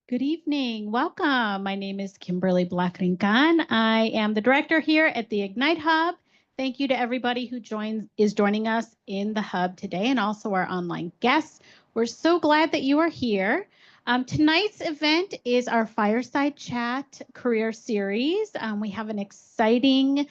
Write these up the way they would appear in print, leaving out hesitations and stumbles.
Good evening. Welcome. My name is Kimberly Blackringan. I am the director here at the Ignite Hub. Thank you to everybody who is joining us in the hub today and also our online guests. We're so glad that you are here. Tonight's event is our Fireside Chat Career Series. We have an exciting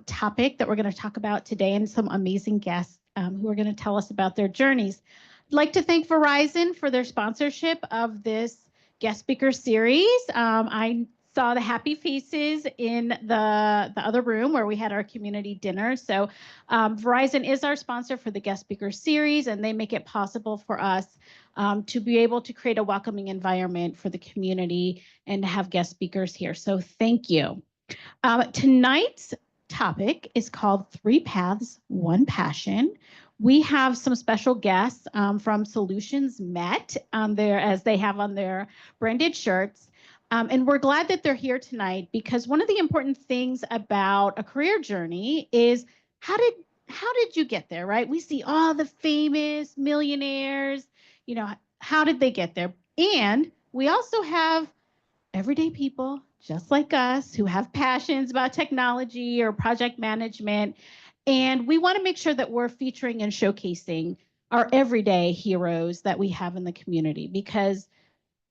topic that we're going to talk about today and some amazing guests who are going to tell us about their journeys. I'd like to thank Verizon for their sponsorship of this guest speaker series. I saw the happy faces in the other room where we had our community dinner. So Verizon is our sponsor for the guest speaker series, and they make it possible for us to be able to create a welcoming environment for the community and to have guest speakers here. So thank you. Tonight's topic is called Three Paths, One Passion. We have some special guests from Solutions Met there, as they have on their branded shirts. And we're glad that they're here tonight because one of the important things about a career journey is how did you get there, right? We see all the famous millionaires, how did they get there? And we also have everyday people just like us who have passions about technology or project management. And we want to make sure that we're featuring and showcasing our everyday heroes that we have in the community because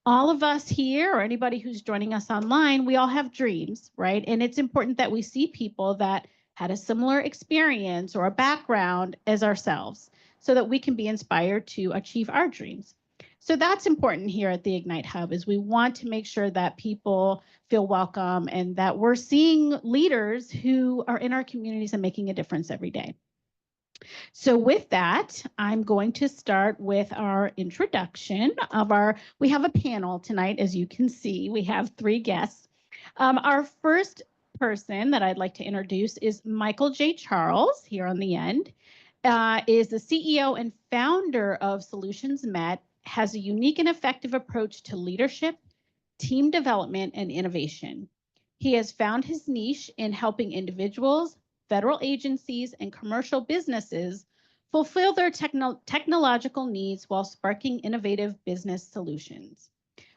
all of us here or anybody who's joining us online, we all have dreams, right? And it's important that we see people that had a similar experience or a background as ourselves so that we can be inspired to achieve our dreams. So that's important here at the Ignite Hub is we want to make sure that people feel welcome and that we're seeing leaders who are in our communities and making a difference every day. So with that, I'm going to start with our introduction of we have a panel tonight, as you can see. We have three guests. Our first person that I'd like to introduce is Michael J. Charles, here on the end, is the CEO and founder of Solutions Met, has a unique and effective approach to leadership, team development, and innovation. He has found his niche in helping individuals, federal agencies, and commercial businesses fulfill their technological needs while sparking innovative business solutions.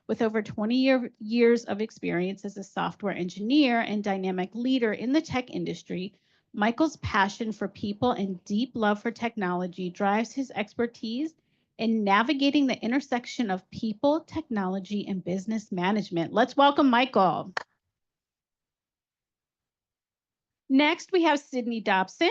With over 20 years of experience as a software engineer and dynamic leader in the tech industry, Michael's passion for people and deep love for technology drives his expertise in navigating the intersection of people, technology, and business management. Let's welcome Michael. Next, we have Sydney Dobson.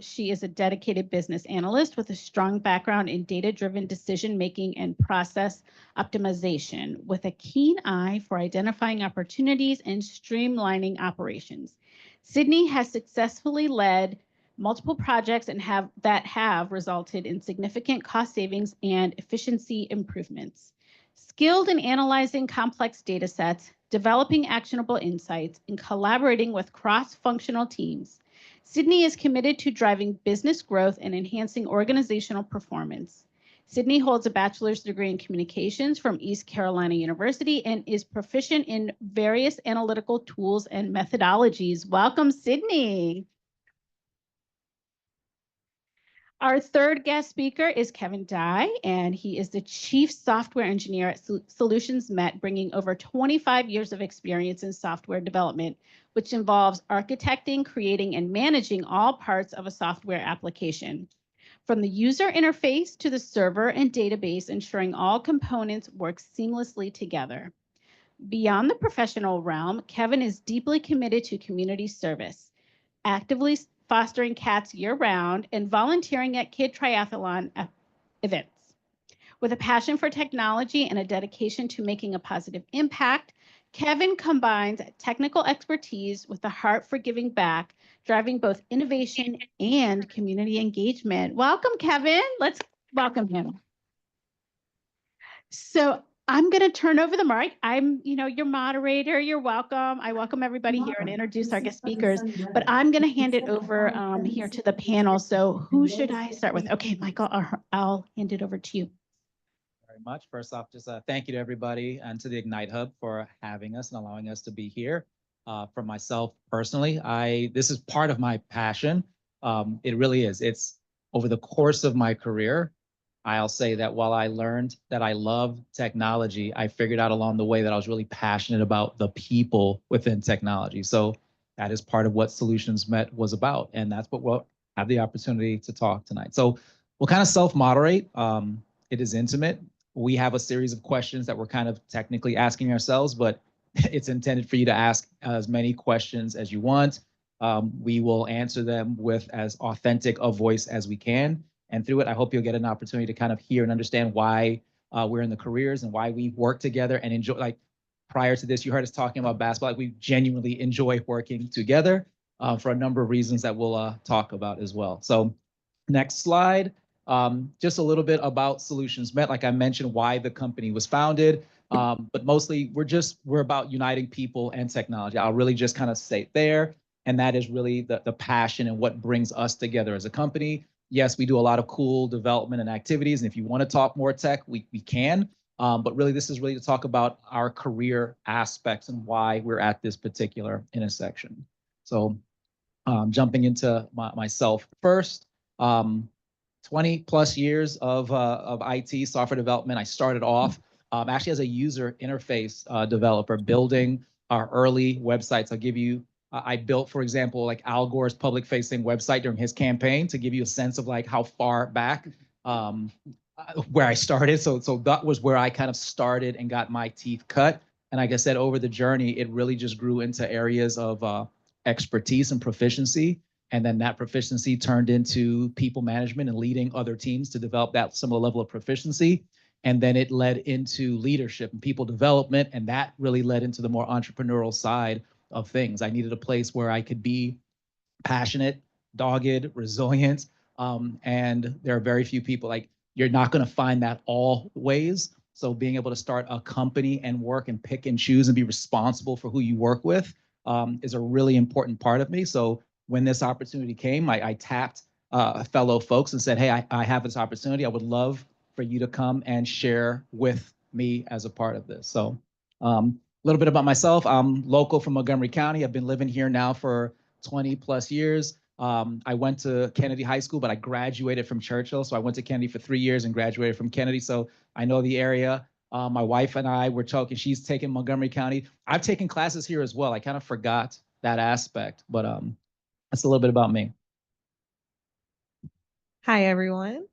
She is a dedicated business analyst with a strong background in data-driven decision-making and process optimization, with a keen eye for identifying opportunities and streamlining operations. Sydney has successfully led multiple projects that have resulted in significant cost savings and efficiency improvements. Skilled in analyzing complex data sets, developing actionable insights, and collaborating with cross-functional teams, Sydney is committed to driving business growth and enhancing organizational performance. Sydney holds a bachelor's degree in communications from East Carolina University and is proficient in various analytical tools and methodologies. Welcome, Sydney. Our third guest speaker is Kevin Dye, and he is the Chief Software Engineer at Solutions Met, bringing over 25 years of experience in software development, which involves architecting, creating, and managing all parts of a software application. From the user interface to the server and database, ensuring all components work seamlessly together. Beyond the professional realm, Kevin is deeply committed to community service, actively fostering cats year-round, and volunteering at Kid Triathlon events. With a passion for technology and a dedication to making a positive impact, Kevin combines technical expertise with a heart for giving back, driving both innovation and community engagement. Welcome, Kevin. Let's welcome him. So I'm going to turn over the mic. I'm, your moderator. You're welcome. I welcome everybody here and introduce our guest speakers, but I'm going to hand it over here to the panel. So who should I start with? Okay, Michael, I'll hand it over to you. Very much. First off, just thank you to everybody and to the Ignite Hub for having us and allowing us to be here. For myself personally, this is part of my passion. It really is. It's over the course of my career, I'll say that while I learned that I love technology, I figured out along the way that I was really passionate about the people within technology. So that is part of what Solutions Met was about. And that's what we'll have the opportunity to talk tonight. So we'll kind of self-moderate. It is intimate. We have a series of questions that we're kind of technically asking ourselves, but it's intended for you to ask as many questions as you want. We will answer them with as authentic a voice as we can. And through it, I hope you'll get an opportunity to kind of hear and understand why we're in the careers and why we work together and enjoy. Like prior to this, you heard us talking about basketball. Like we genuinely enjoy working together for a number of reasons that we'll talk about as well. So next slide. Just a little bit about Solutions Met. Like I mentioned, why the company was founded. But mostly we're about uniting people and technology. I'll really just kind of stay there. And that is really the passion and what brings us together as a company. Yes, we do a lot of cool development and activities. And if you want to talk more tech, we can. But really, this is really to talk about our career aspects and why we're at this particular intersection. So jumping into myself first, 20 plus years of IT software development. I started off actually as a user interface developer building our early websites. I'll give you I built, for example, like Al Gore's public-facing website during his campaign to give you a sense of like how far back where I started. So that was where I kind of started and got my teeth cut. And like I said, over the journey, it really just grew into areas of expertise and proficiency. And then that proficiency turned into people management and leading other teams to develop that similar level of proficiency. And then it led into leadership and people development. And that really led into the more entrepreneurial side of things. I needed a place where I could be passionate, dogged, resilient. And there are very few people like you're not going to find that always. So being able to start a company and work and pick and choose and be responsible for who you work with is a really important part of me. So when this opportunity came, I tapped fellow folks and said, hey, I have this opportunity. I would love for you to come and share with me as a part of this. So a little bit about myself. I'm local from Montgomery County. I've been living here now for 20 plus years. I went to Kennedy High School, but I graduated from Churchill. So I went to Kennedy for 3 years and graduated from Kennedy. So I know the area. My wife and I were talking, she's taken Montgomery County. I've taken classes here as well. I kind of forgot that aspect, but that's a little bit about me. Hi, everyone.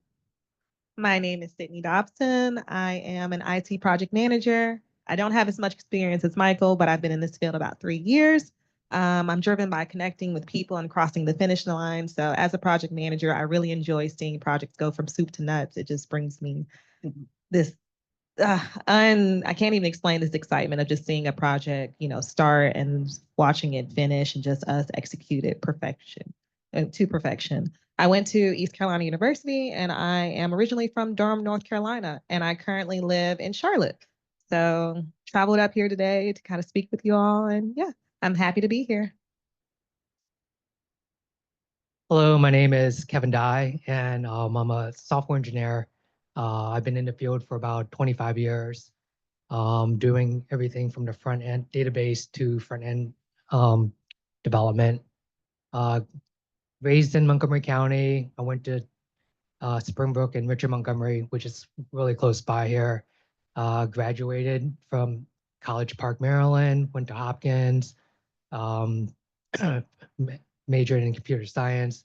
My name is Sydney Dobson. I am an IT project manager. I don't have as much experience as Michael, but I've been in this field about 3 years. I'm driven by connecting with people and crossing the finish line. So as a project manager, I really enjoy seeing projects go from soup to nuts. It just brings me this, I can't even explain this excitement of just seeing a project, start and watching it finish and just us execute it to perfection. I went to East Carolina University and I am originally from Durham, North Carolina, and I currently live in Charlotte. So traveled up here today to kind of speak with you all, and yeah, I'm happy to be here. Hello, my name is Kevin Dye, and I'm a software engineer. I've been in the field for about 25 years, doing everything from the front end database to front end development. Raised in Montgomery County, I went to Springbrook and Richard Montgomery, which is really close by here. Graduated from College Park, Maryland, went to Hopkins, majored in computer science.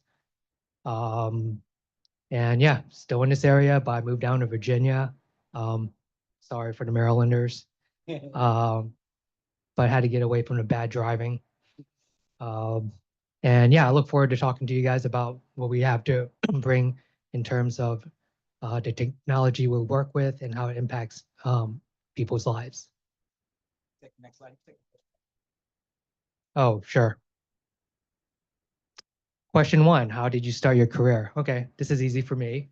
And yeah, still in this area, but I moved down to Virginia. Sorry for the Marylanders. But had to get away from the bad driving. And yeah, I look forward to talking to you guys about what we have to bring in terms of the technology we work with and how it impacts people's lives. Next slide. Oh, sure. Question 1, how did you start your career? Okay, this is easy for me.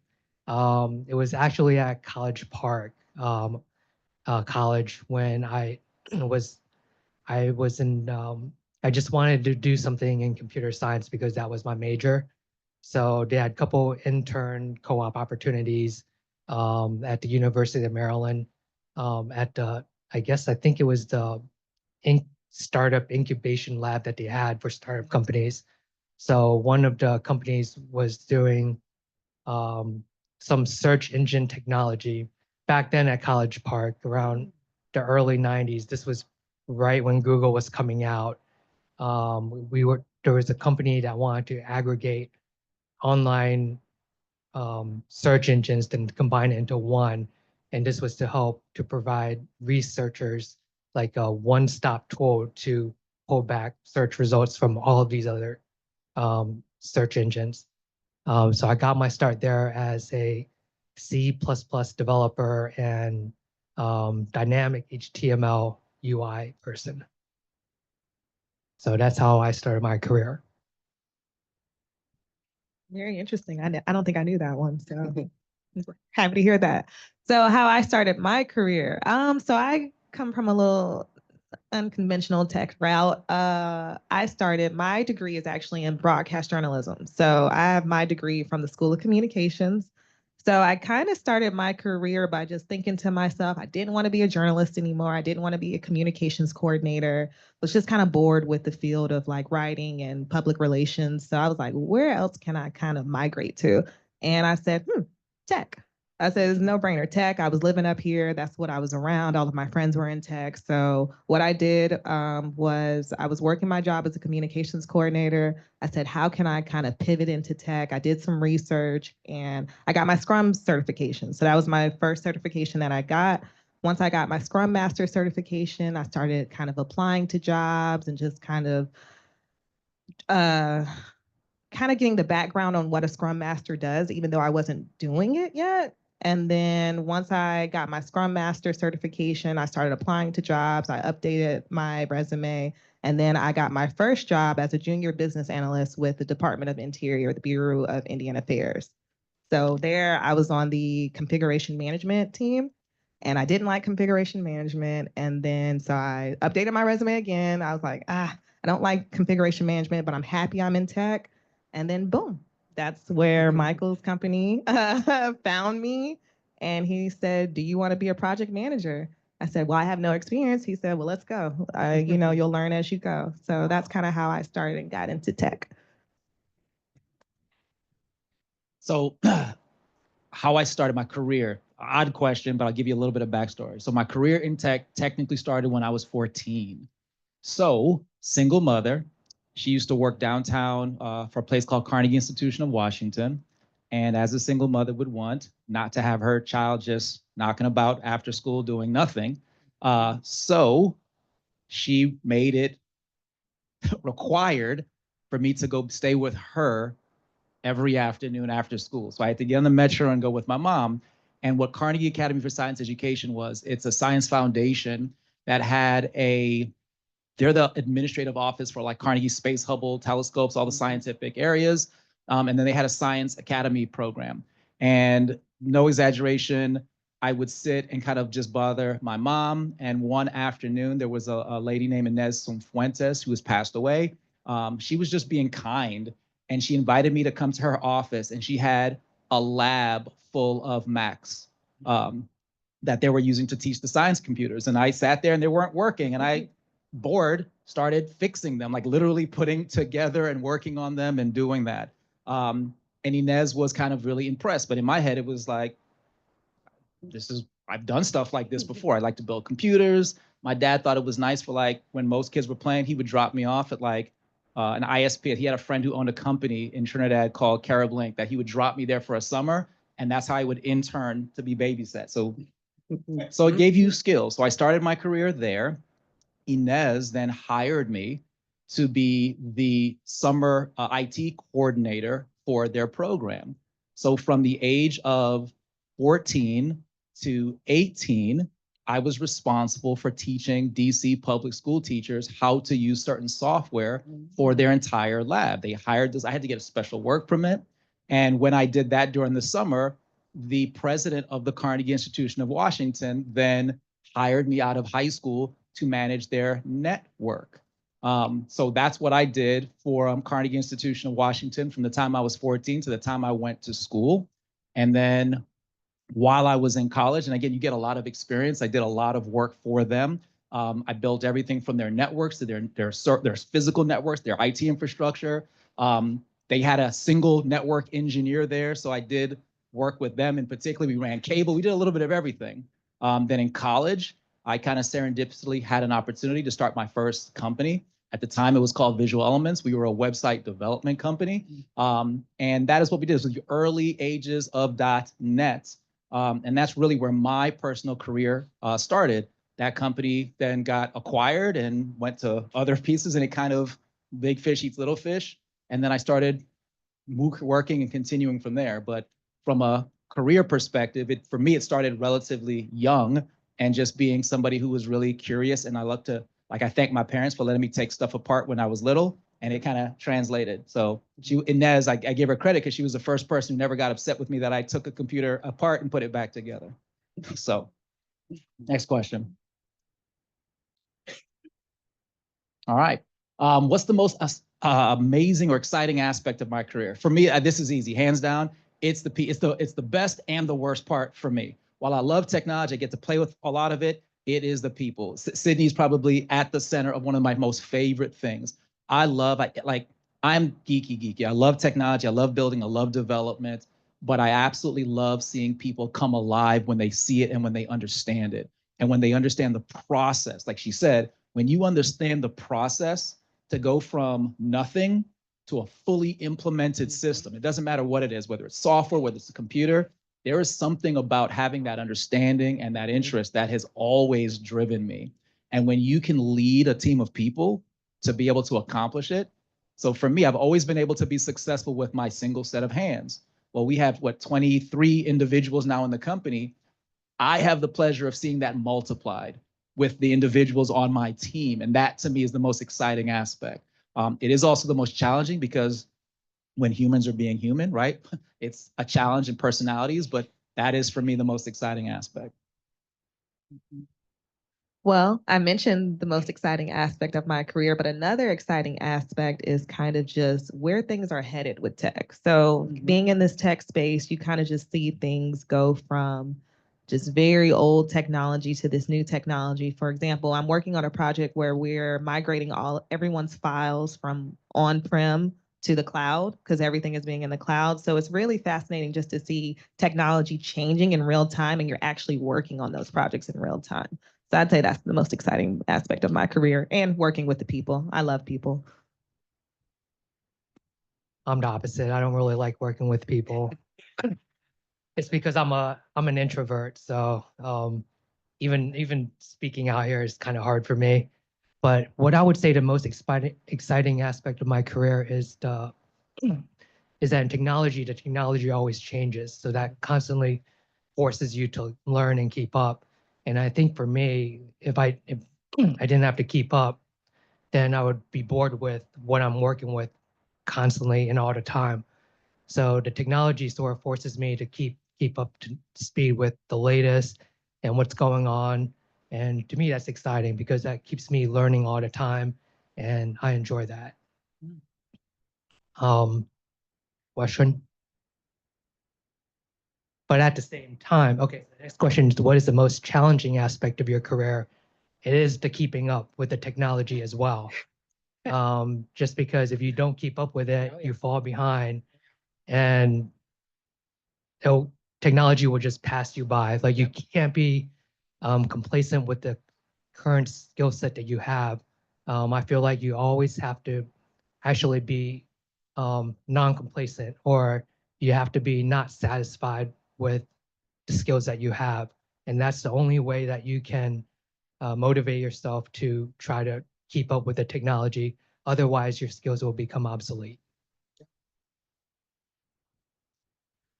It was actually at College Park College when I was in, I just wanted to do something in computer science because that was my major. So they had a couple intern co-op opportunities at the University of Maryland at the, I think it was the startup incubation lab that they had for startup companies. So one of the companies was doing some search engine technology back then at College Park around the early 90s. This was right when Google was coming out. There was a company that wanted to aggregate online search engines, then combine it into one. And this was to help to provide researchers like a one-stop tool to pull back search results from all of these other search engines. So I got my start there as a C++ developer and dynamic HTML UI person. So that's how I started my career. Very interesting. I don't think I knew that one. So happy to hear that. So how I started my career. So I come from a little unconventional tech route. My degree is actually in broadcast journalism. So I have my degree from the School of Communications. So I kind of started my career by just thinking to myself, I didn't want to be a journalist anymore. I didn't want to be a communications coordinator. Was just kind of bored with the field of like writing and public relations. So I was like, where else can I kind of migrate to? And I said, tech. I said, it's no brainer. Tech. I was living up here. That's what I was around. All of my friends were in tech. So what I did was I was working my job as a communications coordinator. I said, how can I kind of pivot into tech? I did some research and I got my Scrum certification. So that was my first certification that I got. Once I got my Scrum Master certification, I started kind of applying to jobs and just kind of getting the background on what a Scrum Master does, even though I wasn't doing it yet. And then once I got my Scrum Master certification, I started applying to jobs. I updated my resume. And then I got my first job as a junior business analyst with the Department of Interior, the Bureau of Indian Affairs. So there I was on the configuration management team. And I didn't like configuration management. And then so I updated my resume again. I was like, I don't like configuration management, but I'm happy I'm in tech. And then boom, that's where Michael's company found me. And he said, do you want to be a project manager? I said, well, I have no experience. He said, well, let's go. You'll learn as you go. So that's kind of how I started and got into tech. So how I started my career, odd question, but I'll give you a little bit of backstory. So my career in tech technically started when I was 14. So single mother, she used to work downtown for a place called Carnegie Institution of Washington. And as a single mother would want, not to have her child just knocking about after school doing nothing. So she made it required for me to go stay with her every afternoon after school. So I had to get on the metro and go with my mom. And what Carnegie Academy for Science Education was, it's a science foundation that had they're the administrative office for like Carnegie Space Hubble telescopes, all the scientific areas. And then they had a science academy program. And no exaggeration, I would sit and kind of just bother my mom. And one afternoon, there was a lady named Inez Fuentes who has passed away. She was just being kind. And she invited me to come to her office. And she had a lab full of Macs that they were using to teach the science computers. And I sat there and they weren't working. And I bored, started fixing them, like literally putting together and working on them and doing that. And Inez was kind of really impressed. But in my head, it was like, I've done stuff like this before. I like to build computers. My dad thought it was nice for like when most kids were playing, he would drop me off at like an ISP. He had a friend who owned a company in Trinidad called Carib Link that he would drop me there for a summer. And that's how I would intern to be babysat. So it gave you skills. So I started my career there. Inez then hired me to be the summer IT coordinator for their program. So from the age of 14 to 18, I was responsible for teaching DC public school teachers how to use certain software for their entire lab. They hired this, I had to get a special work permit. And when I did that during the summer, the president of the Carnegie Institution of Washington then hired me out of high school to manage their network. So that's what I did for Carnegie Institution of Washington from the time I was 14 to the time I went to school. And then while I was in college, and again, you get a lot of experience, I did a lot of work for them. I built everything from their networks to their physical networks, their IT infrastructure. They had a single network engineer there. So I did work with them in particular. We ran cable. We did a little bit of everything. Then in college, I kind of serendipitously had an opportunity to start my first company. At the time, it was called Visual Elements. We were a website development company. And that is what we did. It was the early ages of .NET. And that's really where my personal career started. That company then got acquired and went to other pieces, and it kind of big fish eats little fish. And then I started working and continuing from there. But from a career perspective, for me, it started relatively young and just being somebody who was really curious. And I thank my parents for letting me take stuff apart when I was little, and it kind of translated. So Inez, I give her credit because she was the first person who never got upset with me that I took a computer apart and put it back together. So next question. All right. What's the most amazing or exciting aspect of my career? For me, this is easy, hands down. It's the best and the worst part for me. While I love technology, I get to play with a lot of it. It is the people. Sydney's probably at the center of one of my most favorite things. I'm geeky. I love technology. I love building. I love development. But I absolutely love seeing people come alive when they see it and when they understand it. And when they understand the process, like she said, when you understand the process to go from nothing to a fully implemented system, it doesn't matter what it is, whether it's software, whether it's a computer, there is something about having that understanding and that interest that has always driven me. And when you can lead a team of people to be able to accomplish it. So for me, I've always been able to be successful with my single set of hands. Well, we have 23 individuals now in the company. I have the pleasure of seeing that multiplied with the individuals on my team. And that to me is the most exciting aspect. It is also the most challenging because when humans are being human, right? It's a challenge in personalities, but that is for me the most exciting aspect. Well, I mentioned the most exciting aspect of my career, but another exciting aspect is kind of just where things are headed with tech. So being in this tech space, you kind of just see things go from just very old technology to this new technology. For example, I'm working on a project where we're migrating everyone's files from on-prem to the cloud because everything is being in the cloud. So it's really fascinating just to see technology changing in real time and you're actually working on those projects in real time. So I'd say that's the most exciting aspect of my career and working with the people. I love people. I'm the opposite. I don't really like working with people. It's because I'm an introvert, so even speaking out here is kind of hard for me. But what I would say the most exciting aspect of my career is that in technology, the technology always changes. So that constantly forces you to learn and keep up. And I think for me, if I didn't have to keep up, then I would be bored with what I'm working with constantly and all the time. So the technology sort of forces me to keep up to speed with the latest and what's going on. And to me, that's exciting because that keeps me learning all the time, and I enjoy that. Question? But at the same time, okay, the next question is, what is the most challenging aspect of your career? It is the keeping up with the technology as well. Just because if you don't keep up with it, you fall behind, and technology will just pass you by. Like you can't be complacent with the current skill set that you have. I feel like you always have to actually be non-complacent, or you have to be not satisfied with the skills that you have. And that's the only way that you can motivate yourself to try to keep up with the technology. Otherwise, your skills will become obsolete.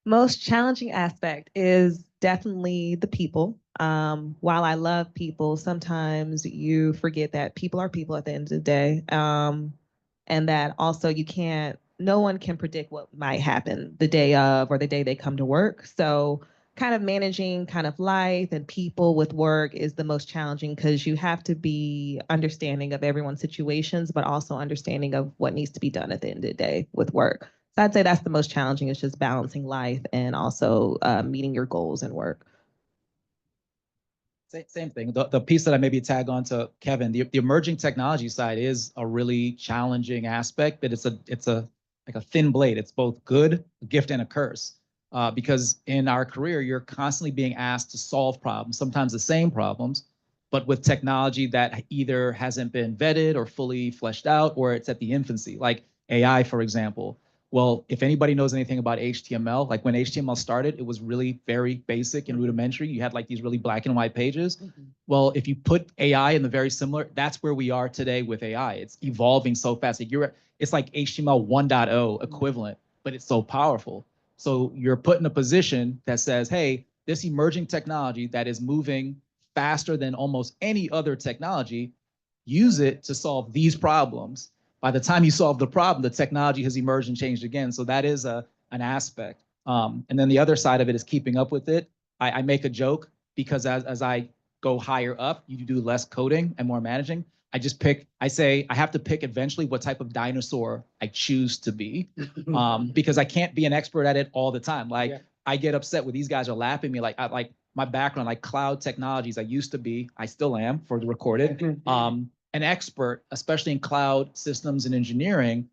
Most challenging aspect is definitely the people. While I love people, sometimes you forget that people are people at the end of the day. And that also no one can predict what might happen the day of or the day they come to work. So kind of managing kind of life and people with work is the most challenging because you have to be understanding of everyone's situations, but also understanding of what needs to be done at the end of the day with work. So I'd say that's the most challenging, is just balancing life and also meeting your goals and work. Same thing. The piece that I maybe tag on to Kevin, the emerging technology side is a really challenging aspect, but it's like a thin blade. It's both good, a gift, and a curse. because in our career, you're constantly being asked to solve problems, sometimes the same problems, but with technology that either hasn't been vetted or fully fleshed out, or it's at the infancy, like AI, for example. Well, if anybody knows anything about HTML, like when HTML started, it was really very basic and rudimentary. You had like these really black and white pages. Well, if you put AI in the very similar, that's where we are today with AI. It's evolving so fast. It's like HTML 1.0 equivalent, but it's so powerful. So you're put in a position that says, hey, this emerging technology that is moving faster than almost any other technology, use it to solve these problems. By the time you solve the problem, the technology has emerged and changed again. So that is an aspect. And then the other side of it is keeping up with it. I make a joke because as I go higher up, you do less coding and more managing. I say I have to pick eventually what type of dinosaur I choose to be, because I can't be an expert at it all the time. Like, yeah. I get upset when these guys are laughing at me, like my background, like cloud technologies. I used to be, I still am for the recorded, an expert, especially in cloud systems and engineering.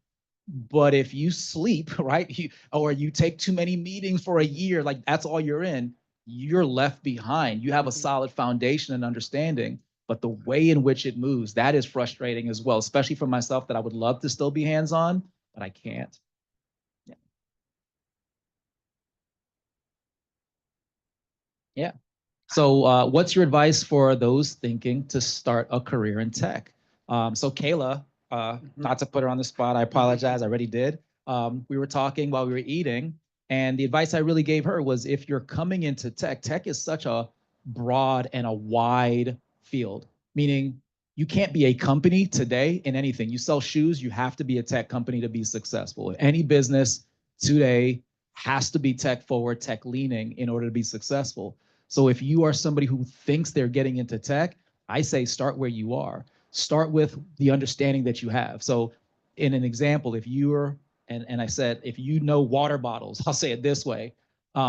But if you sleep, right, or you take too many meetings for a year, like that's all you're in, you're left behind. You have a solid foundation and understanding, but the way in which it moves, that is frustrating as well, especially for myself, that I would love to still be hands-on, but I can't. Yeah. Yeah. So what's your advice for those thinking to start a career in tech? So Kayla, not to put her on the spot, I apologize, I already did. We were talking while we were eating, and the advice I really gave her was, if you're coming into tech, tech is such a broad and a wide field, meaning you can't be a company today in anything. You sell shoes, you have to be a tech company to be successful. Any business today has to be tech forward, tech leaning in order to be successful. So if you are somebody who thinks they're getting into tech, I say start where you are. Start with the understanding that you have. So in an example, if you're, and I said, if you know water bottles, I'll say it this way.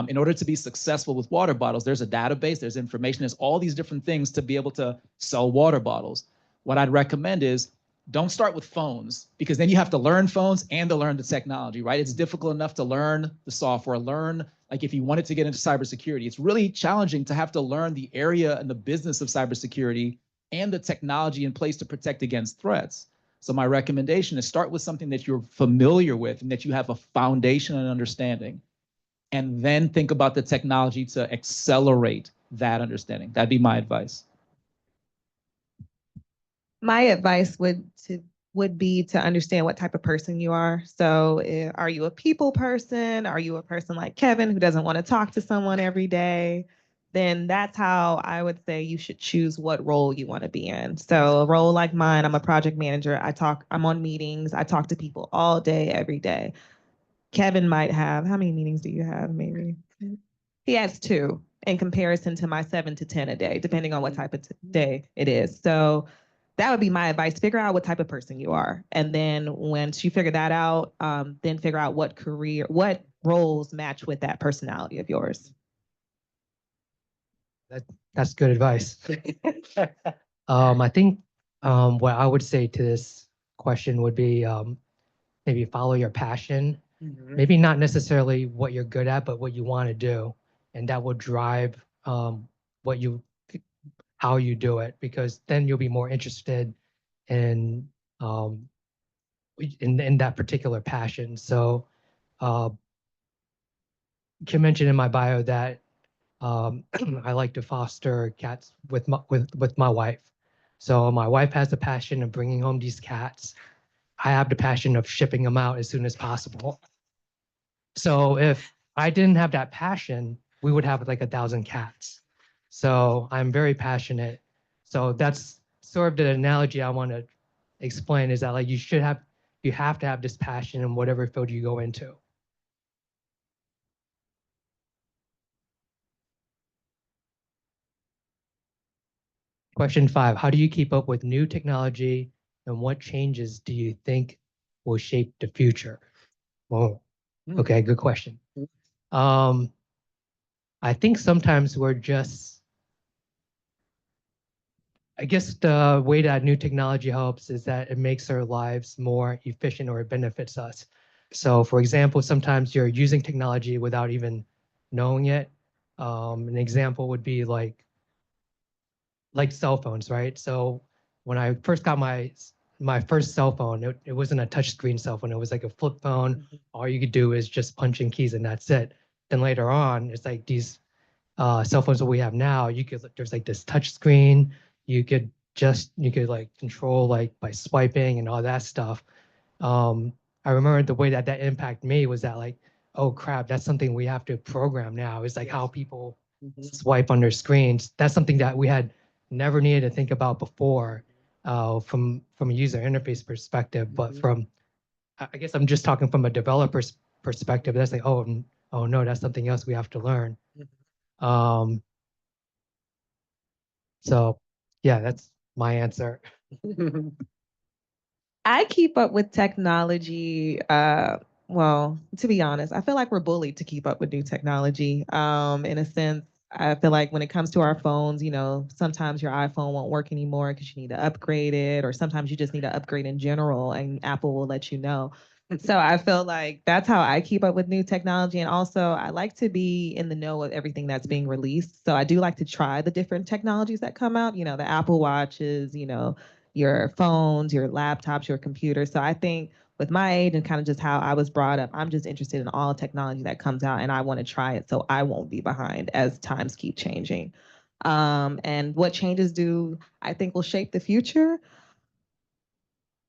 In order to be successful with water bottles, there's a database, there's information, there's all these different things to be able to sell water bottles. What I'd recommend is, don't start with phones, because then you have to learn phones and to learn the technology, right? It's difficult enough to learn the software, like if you wanted to get into cybersecurity, it's really challenging to have to learn the area and the business of cybersecurity and the technology in place to protect against threats. So my recommendation is, start with something that you're familiar with and that you have a foundation and understanding, and then think about the technology to accelerate that understanding. That'd be my advice. My advice would be to understand what type of person you are. So are you a people person? Are you a person like Kevin who doesn't want to talk to someone every day? Then that's how I would say you should choose what role you want to be in. So a role like mine, I'm a project manager. I'm on meetings. I talk to people all day, every day. Kevin might have, how many meetings do you have, maybe? He has 2 in comparison to my 7 to 10 a day, depending on what type of day it is. So that would be my advice. Figure out what type of person you are. And then once you figure that out, then figure out what roles match with that personality of yours. That's good advice. I think what I would say to this question would be, maybe follow your passion. Maybe not necessarily what you're good at, but what you want to do, and that will drive how you do it, because then you'll be more interested in that particular passion. So Kim mentioned in my bio that I like to foster cats with my wife. So my wife has the passion of bringing home these cats. I have the passion of shipping them out as soon as possible. So if I didn't have that passion, we would have like 1,000 cats. So I'm very passionate. So that's sort of the analogy I want to explain, is that like you have to have this passion in whatever field you go into. Question 5, how do you keep up with new technology, and what changes do you think will shape the future? Whoa, okay, good question. I think sometimes I guess the way that new technology helps is that it makes our lives more efficient, or it benefits us. So for example, sometimes you're using technology without even knowing it. An example would be like cell phones, right? So when I first got my first cell phone, it wasn't a touchscreen cell phone. It was like a flip phone. All you could do is just punch in keys and that's it. Then later on, it's like these cell phones that we have now. There's like this touch screen. You could like control like by swiping and all that stuff. I remember the way that impacted me was that like, oh crap, that's something we have to program now. It's like how people swipe on their screens. That's something that we had never needed to think about before, from a user interface perspective. But I guess I'm just talking from a developer's perspective. That's like, oh no, that's something else we have to learn. Um, so yeah, that's my answer. I keep up with technology. Well, to be honest, I feel like we're bullied to keep up with new technology. In a sense, I feel like when it comes to our phones, sometimes your iPhone won't work anymore because you need to upgrade it, or sometimes you just need to upgrade in general, and Apple will let you know. So I feel like that's how I keep up with new technology. And also, I like to be in the know of everything that's being released. So I do like to try the different technologies that come out, the Apple Watches, your phones, your laptops, your computers. So I think with my age and kind of just how I was brought up, I'm just interested in all technology that comes out and I want to try it so I won't be behind as times keep changing. And what changes do I think will shape the future?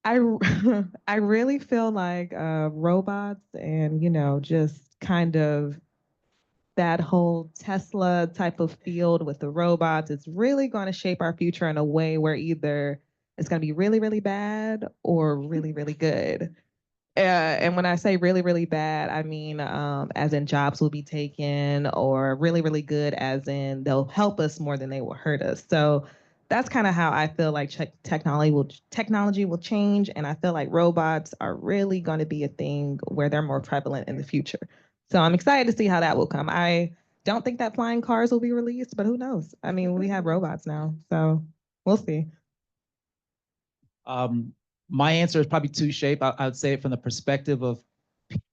I I really feel like robots and just kind of that whole Tesla type of field with the robots, it's really going to shape our future in a way where either it's going to be really, really bad or really, really good. And when I say really, really bad, I mean as in jobs will be taken, or really, really good as in they'll help us more than they will hurt us. So that's kind of how I feel like technology will change, and I feel like robots are really going to be a thing where they're more prevalent in the future. So I'm excited to see how that will come. I don't think that flying cars will be released, but who knows? I mean, we have robots now, so we'll see. My answer is probably two-shaped. I would say it from the perspective of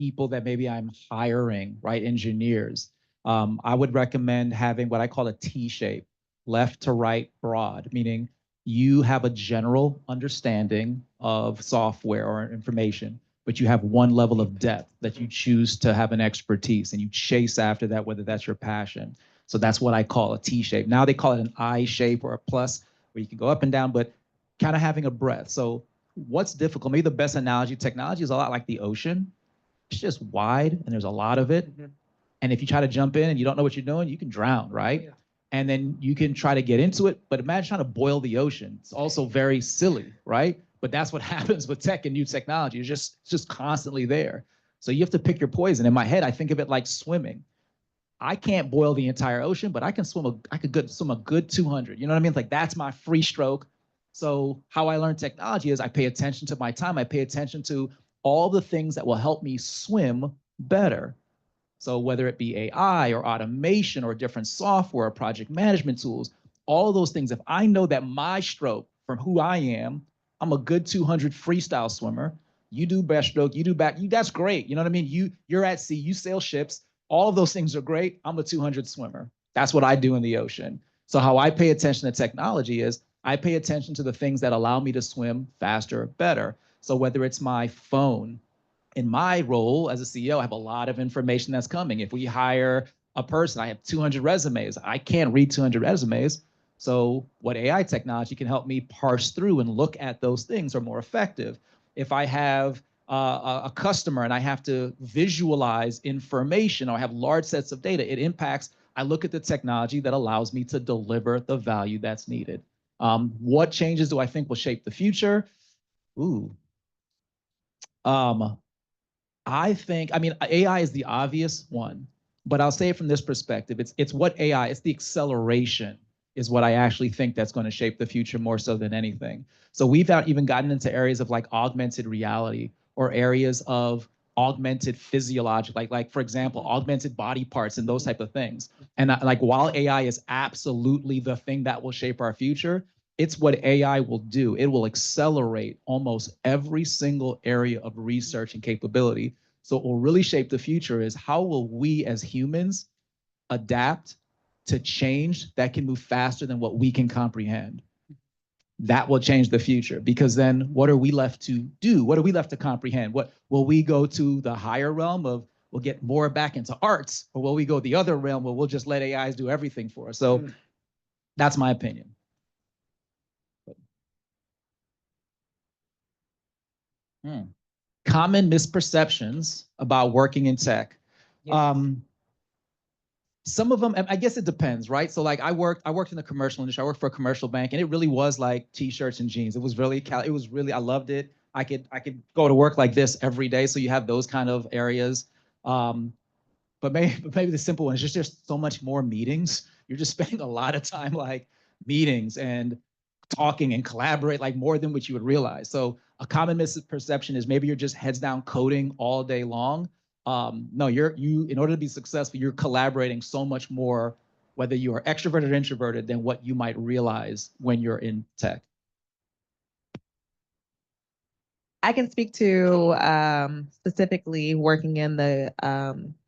people that maybe I'm hiring, right? Engineers. I would recommend having what I call a T shape, left to right broad, meaning you have a general understanding of software or information, but you have one level of depth that you choose to have an expertise and you chase after that, whether that's your passion. So that's what I call a T shape. Now they call it an I shape or a plus, where you can go up and down, but kind of having a breadth. So what's difficult? Maybe the best analogy, technology is a lot like the ocean. It's just wide and there's a lot of it. And if you try to jump in and you don't know what you're doing, you can drown, right? Yeah. And then you can try to get into it, but imagine trying to boil the ocean. It's also very silly, right? But that's what happens with tech and new technology. It's just constantly there. So you have to pick your poison. In my head, I think of it like swimming. I can't boil the entire ocean, but I can swim swim a good 200. You know what I mean? Like that's my free stroke. So how I learn technology is I pay attention to my time. I pay attention to all the things that will help me swim better. So whether it be AI or automation or different software or project management tools, all of those things, if I know that my stroke from who I am, I'm a good 200 freestyle swimmer. You do breaststroke, you do back, that's great. You know what I mean? You're at sea, you sail ships. All of those things are great. I'm a 200 swimmer. That's what I do in the ocean. So how I pay attention to technology is I pay attention to the things that allow me to swim faster, better. So whether it's my phone, in my role as a CEO, I have a lot of information that's coming. If we hire a person, I have 200 resumes. I can't read 200 resumes. So what AI technology can help me parse through and look at those things are more effective. If I have a customer and I have to visualize information or have large sets of data, it impacts, I look at the technology that allows me to deliver the value that's needed. What changes do I think will shape the future? Ooh. I mean, AI is the obvious one, but I'll say it from this perspective. It's what AI, it's the acceleration is what I actually think that's going to shape the future more so than anything. So we've even gotten into areas of like augmented reality or areas of augmented physiologic, like for example, augmented body parts and those type of things. And like while AI is absolutely the thing that will shape our future, it's what AI will do. It will accelerate almost every single area of research and capability. So what will really shape the future is how will we as humans adapt to change that can move faster than what we can comprehend. That will change the future, because then what are we left to do? What are we left to comprehend? What will we go to the higher realm of we'll get more back into arts, or will we go the other realm where we'll just let AIs do everything for us? So that's my opinion. Common misperceptions about working in tech. Some of them, I guess it depends, right? So like I worked in the commercial industry. I worked for a commercial bank, and it really was like t-shirts and jeans. It was really, I loved it. I could go to work like this every day. So you have those kind of areas. But maybe the simple one is just so much more meetings. You're just spending a lot of time like meetings and talking and collaborate, like more than what you would realize. So a common misperception is maybe you're just heads down coding all day long. No, you in order to be successful, you're collaborating so much more, whether you are extroverted or introverted, than what you might realize when you're in tech. I can speak to specifically working in the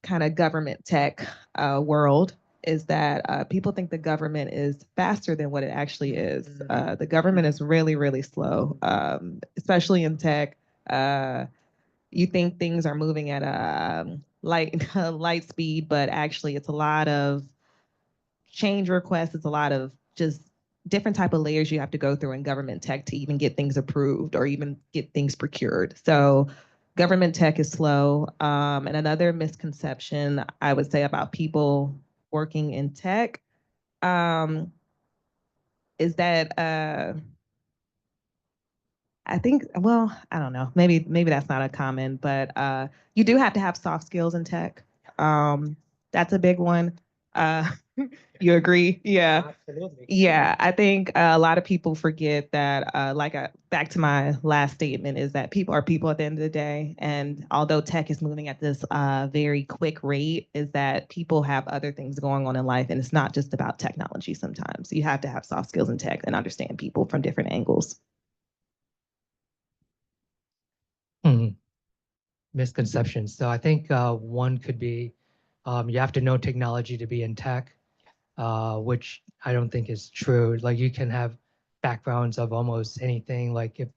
kind of government tech world, is that people think the government is faster than what it actually is. The government is really, really slow, especially in tech. You think things are moving at a light speed, but actually it's a lot of change requests. It's a lot of just different type of layers you have to go through in government tech to even get things approved or even get things procured. So government tech is slow. And another misconception I would say about people working in tech is that I think, well, I don't know, maybe that's not a common, but you do have to have soft skills in tech. That's a big one. You agree? Yeah. Absolutely. Yeah, I think a lot of people forget that, back to my last statement, is that people are people at the end of the day. And although tech is moving at this very quick rate, is that people have other things going on in life. And it's not just about technology sometimes. You have to have soft skills in tech and understand people from different angles. Misconceptions. So I think one could be you have to know technology to be in tech, which I don't think is true. Like you can have backgrounds of almost anything. Like if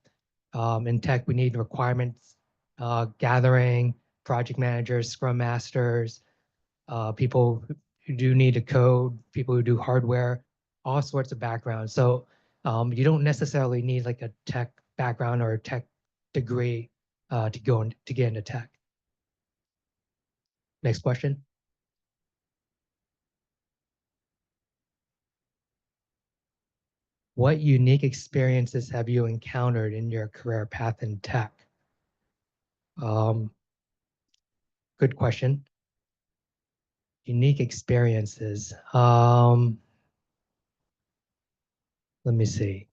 in tech we need requirements gathering, project managers, scrum masters, people who do need to code, people who do hardware, all sorts of backgrounds. So you don't necessarily need like a tech background or a tech degree to get into tech. Next question. What unique experiences have you encountered in your career path in tech? Good question. Unique experiences. Let me see.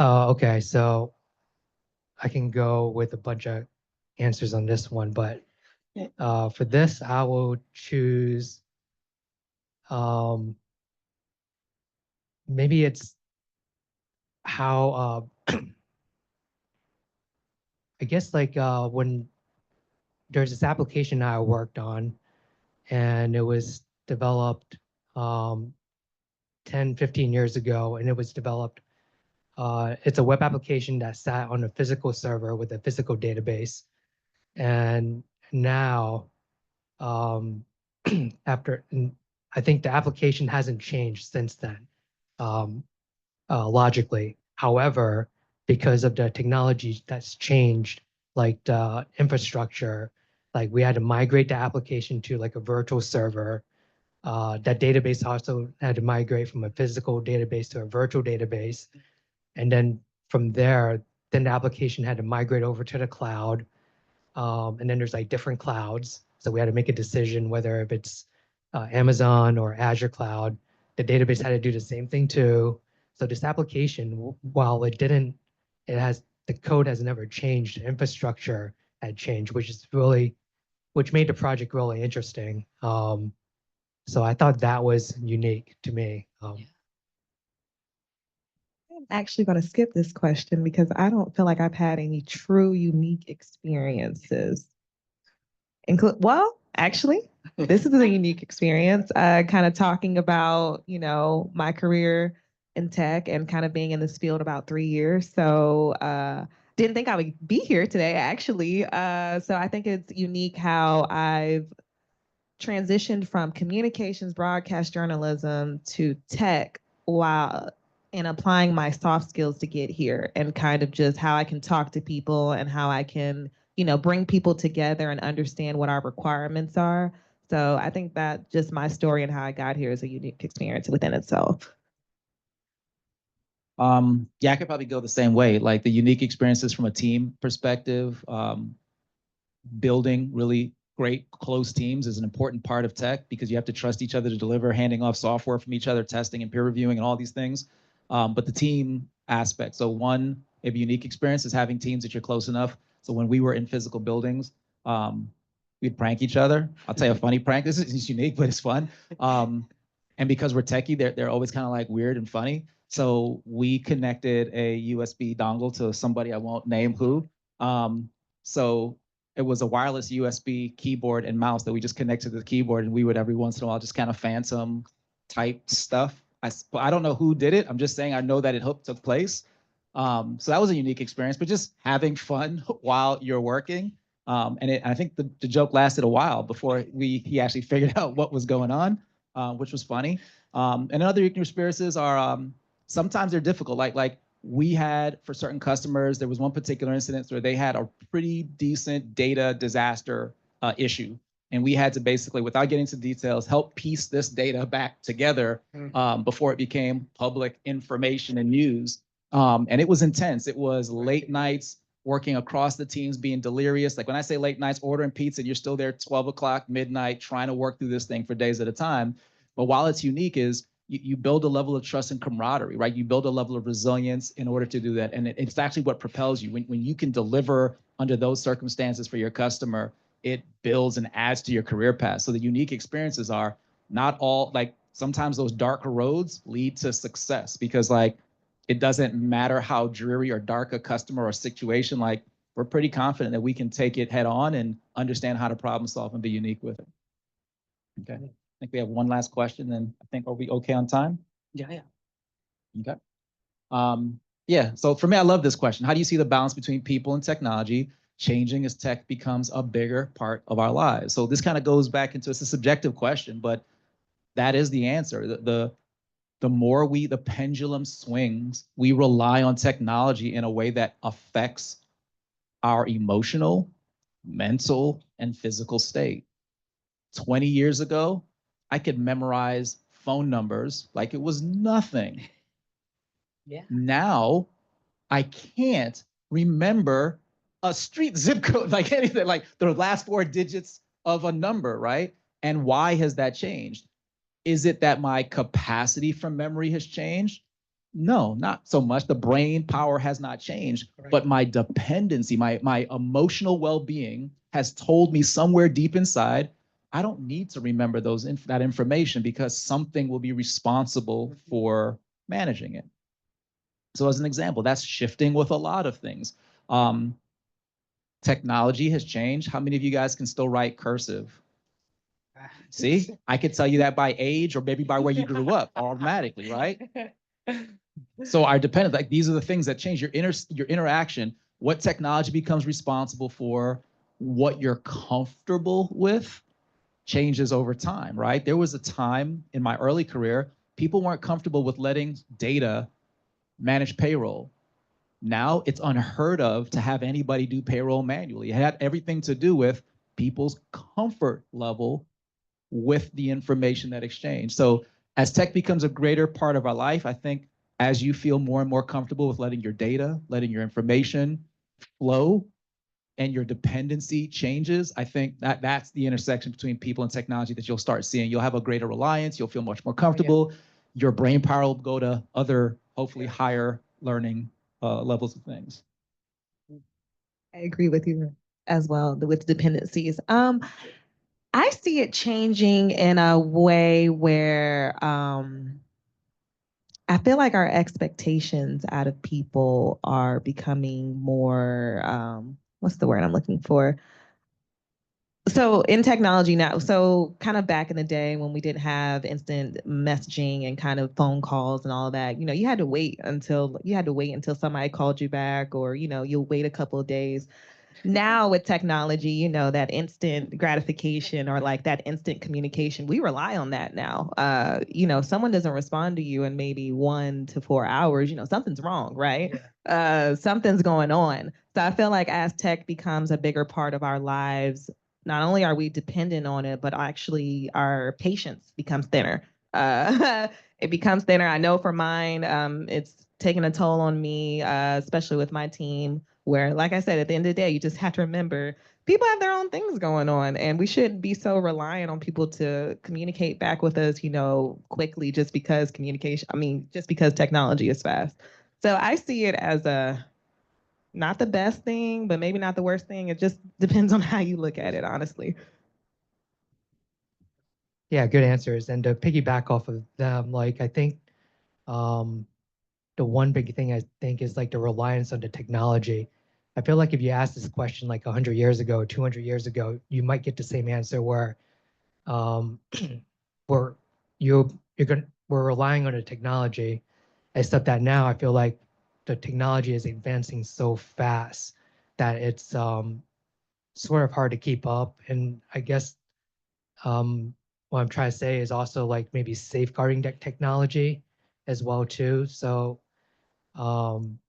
Okay, so I can go with a bunch of answers on this one, but for this, I will choose maybe it's how I guess like when there's this application I worked on and it was developed 10, 15 years ago, and it was developed. It's a web application that sat on a physical server with a physical database. And now, after, I think the application hasn't changed since then, logically. However, because of the technology that's changed, like the infrastructure, like we had to migrate the application to like a virtual server. That database also had to migrate from a physical database to a virtual database. And then from there, then the application had to migrate over to the cloud. And then there's like different clouds. So we had to make a decision whether if it's Amazon or Azure cloud. The database had to do the same thing too. So this application, while it didn't, the code has never changed. The infrastructure had changed, which made the project really interesting. So I thought that was unique to me. I'm actually going to skip this question because I don't feel like I've had any true unique experiences. Well, actually, this is a unique experience. Kind of talking about, my career in tech and kind of being in this field about 3 years. So didn't think I would be here today, actually. So I think it's unique how I've transitioned from communications, broadcast journalism to tech while in applying my soft skills to get here and kind of just how I can talk to people and how I can, bring people together and understand what our requirements are. So I think that just my story and how I got here is a unique experience within itself. Yeah, I could probably go the same way. Like the unique experiences from a team perspective, building really great close teams is an important part of tech because you have to trust each other to deliver, handing off software from each other, testing and peer reviewing and all these things. But the team aspect. So one maybe unique experience is having teams that you're close enough. So when we were in physical buildings, we'd prank each other. I'll tell you a funny prank. This is unique, but it's fun. And because we're techie, they're always kind of like weird and funny. So we connected a USB dongle to somebody I won't name who. So it was a wireless USB keyboard and mouse that we just connected to the keyboard, and we would every once in a while just kind of phantom type stuff. I don't know who did it. I'm just saying I know that it took place. So that was a unique experience, but just having fun while you're working. I think the joke lasted a while before he actually figured out what was going on, which was funny. And other unique experiences are sometimes they're difficult. Like we had for certain customers, there was one particular incident where they had a pretty decent data disaster issue. And we had to basically, without getting into details, help piece this data back together before it became public information and news. And it was intense. It was late nights, working across the teams, being delirious. Like when I say late nights, ordering pizza, and you're still there 12 o'clock, midnight, trying to work through this thing for days at a time. But while it's unique is you build a level of trust and camaraderie, right? You build a level of resilience in order to do that. And it's actually what propels you. When you can deliver under those circumstances for your customer, it builds and adds to your career path. So the unique experiences are not all, like sometimes those darker roads lead to success because like it doesn't matter how dreary or dark a customer or situation, like we're pretty confident that we can take it head on and understand how to problem solve and be unique with it. Okay. I think we have one last question, then I think are we okay on time? Yeah. Okay. Yeah, so for me, I love this question. How do you see the balance between people and technology changing as tech becomes a bigger part of our lives? So this kind of goes back into, it's a subjective question, but that is the answer. The more the pendulum swings, we rely on technology in a way that affects our emotional, mental, and physical state. 20 years ago, I could memorize phone numbers like it was nothing. Yeah. Now, I can't remember a street zip code, like anything, like the last 4 digits of a number, right? And why has that changed? Is it that my capacity for memory has changed? No, not so much. The brain power has not changed, but my dependency, my emotional well-being has told me somewhere deep inside, I don't need to remember that information because something will be responsible for managing it. So as an example, that's shifting with a lot of things. Technology has changed. How many of you guys can still write cursive? See, I could tell you that by age or maybe by where you grew up automatically, right? So our dependent, like these are the things that change your interaction, what technology becomes responsible for, what you're comfortable with changes over time, right? There was a time in my early career, people weren't comfortable with letting data manage payroll. Now it's unheard of to have anybody do payroll manually. It had everything to do with people's comfort level with the information that exchanged. So as tech becomes a greater part of our life, I think as you feel more and more comfortable with letting your data, letting your information flow and your dependency changes, I think that's the intersection between people and technology that you'll start seeing. You'll have a greater reliance. You'll feel much more comfortable. Your brain power will go to other, hopefully higher learning levels of things. I agree with you as well with dependencies. I see it changing in a way where I feel like our expectations out of people are becoming more, what's the word I'm looking for? So in technology now, so kind of back in the day when we didn't have instant messaging and kind of phone calls and all that, you had to wait until somebody called you back, or you'll wait a couple of days. Now with technology, that instant gratification or like that instant communication, we rely on that now. Someone doesn't respond to you in maybe 1 to 4 hours, something's wrong, right? Something's going on. So I feel like as tech becomes a bigger part of our lives, not only are we dependent on it, but actually our patience becomes thinner. It becomes thinner. I know for mine, it's taking a toll on me, especially with my team, where, like I said, at the end of the day, you just have to remember people have their own things going on, and we shouldn't be so reliant on people to communicate back with us, quickly just because just because technology is fast. So I see it as not the best thing, but maybe not the worst thing. It just depends on how you look at it, honestly. Yeah, good answers. And to piggyback off of them, like I think um, the one big thing I think is like the reliance on the technology. I feel like if you ask this question like 100 years ago, 200 years ago, you might get the same answer where um, we're we're relying on the technology, except that now I feel like the technology is advancing so fast that it's sort of hard to keep up. And I guess what I'm trying to say is also like maybe safeguarding that technology as well too. So um,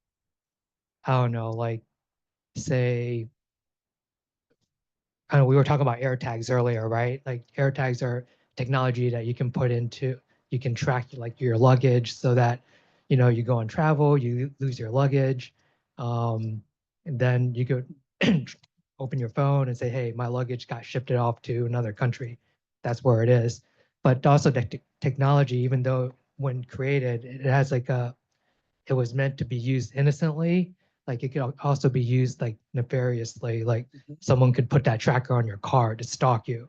I don't know, like say, I know we were talking about air tags earlier, right? Like air tags are technology that you can put into, you can track like your luggage so that, you go on travel, you lose your luggage. And then you could open your phone and say, hey, my luggage got shipped off to another country. That's where it is. But also the technology, even though when created, it has like it was meant to be used innocently. Like it could also be used like nefariously. Like someone could put that tracker on your car to stalk you.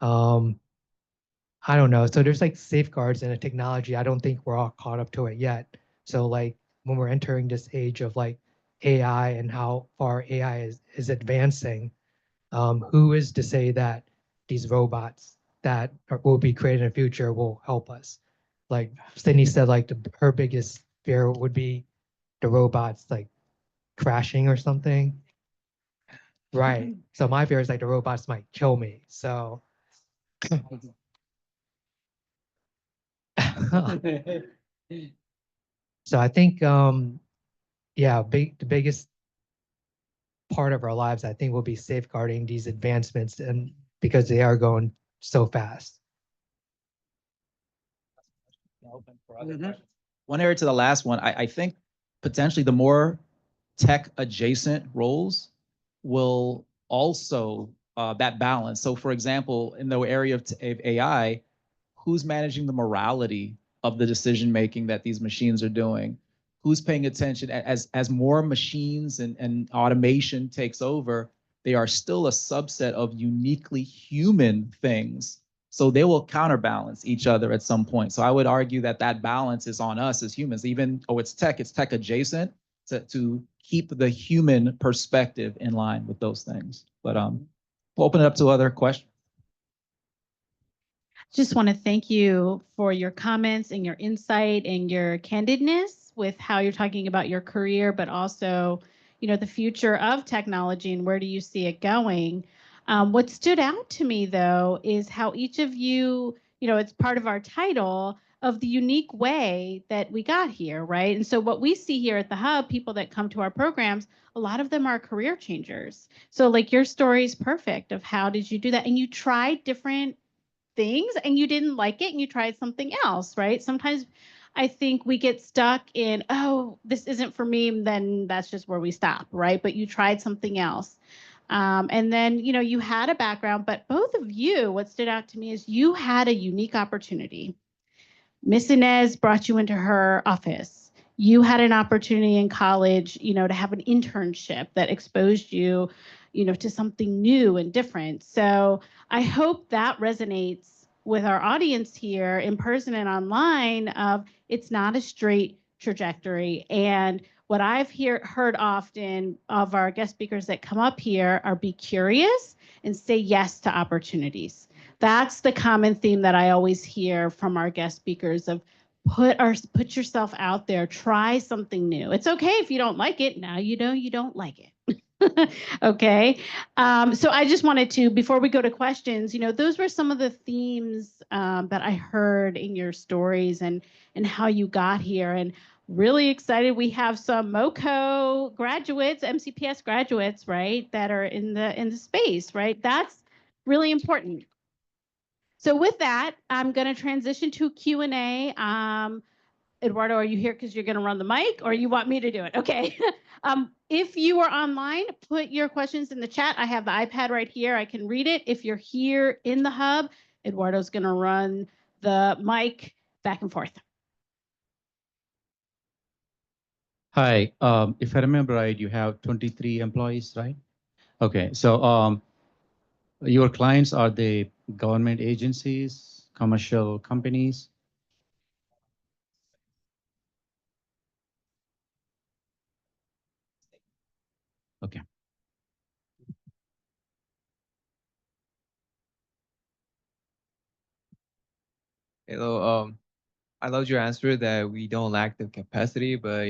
Um, I don't know. So there's like safeguards in a technology. I don't think we're all caught up to it yet. So like when we're entering this age of like AI and how far AI is advancing, who is to say that these robots that will be created in the future will help us? Like Sydney said, like her biggest fear would be the robots like crashing or something. Right. So my fear is like the robots might kill me. So so I think yeah, the biggest part of our lives I think will be safeguarding these advancements and because they are going so fast. Open for other questions. One area to the last one, I think potentially the more tech adjacent roles will also that balance. So for example, in the area of AI, who's managing the morality of the decision making that these machines are doing? Who's paying attention as more machines and automation takes over? They are still a subset of uniquely human things. So they will counterbalance each other at some point. So I would argue that that balance is on us as humans. Even oh, it's tech adjacent to keep the human perspective in line with those things. But we'll open it up to other questions. Just want to thank you for your comments and your insight and your candidness with how you're talking about your career, but also, the future of technology and where do you see it going. What stood out to me, though, is how each of you, it's part of our title of the unique way that we got here, right? And so what we see here at the Hub, people that come to our programs, a lot of them are career changers. So like your story is perfect of how did you do that? And you tried different things and you didn't like it and you tried something else, right? Sometimes I think we get stuck in, oh, this isn't for me, and then that's just where we stop, right? But you tried something else. And then, you had a background, but both of you, what stood out to me is you had a unique opportunity. Miss Inez brought you into her office. You had an opportunity in college, to have an internship that exposed you, to something new and different. So I hope that resonates with our audience here in person and online of it's not a straight trajectory. And what I've heard often of our guest speakers that come up here are be curious and say yes to opportunities. That's the common theme that I always hear from our guest speakers of put yourself out there, try something new. It's okay if you don't like it. Now you know you don't like it. Okay. So I just wanted to, before we go to questions, those were some of the themes that I heard in your stories and how you got here. And really excited. We have some MoCo graduates, MCPS graduates, right, that are in the space, right? That's really important. So with that, I'm going to transition to Q&A. Eduardo, are you here because you're going to run the mic, or you want me to do it? Okay. If you are online, put your questions in the chat. I have the iPad right here. I can read it. If you're here in the hub, Eduardo's going to run the mic back and forth. Hi, if I remember right, you have 23 employees, right? Okay, so your clients are the government agencies, commercial companies? Okay. Hello, I loved your answer that we don't lack the capacity, but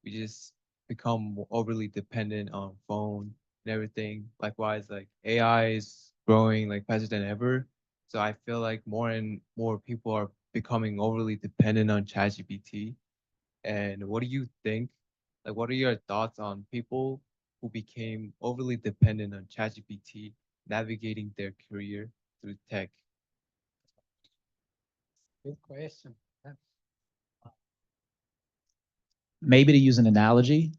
we just become overly dependent on phone and everything. Likewise, like AI is growing like faster than ever. So I feel like more and more people are becoming overly dependent on ChatGPT. And what do you think? Like, what are your thoughts on people who became overly dependent on ChatGPT navigating their career through tech? Good question. Yeah. Maybe to use an analogy,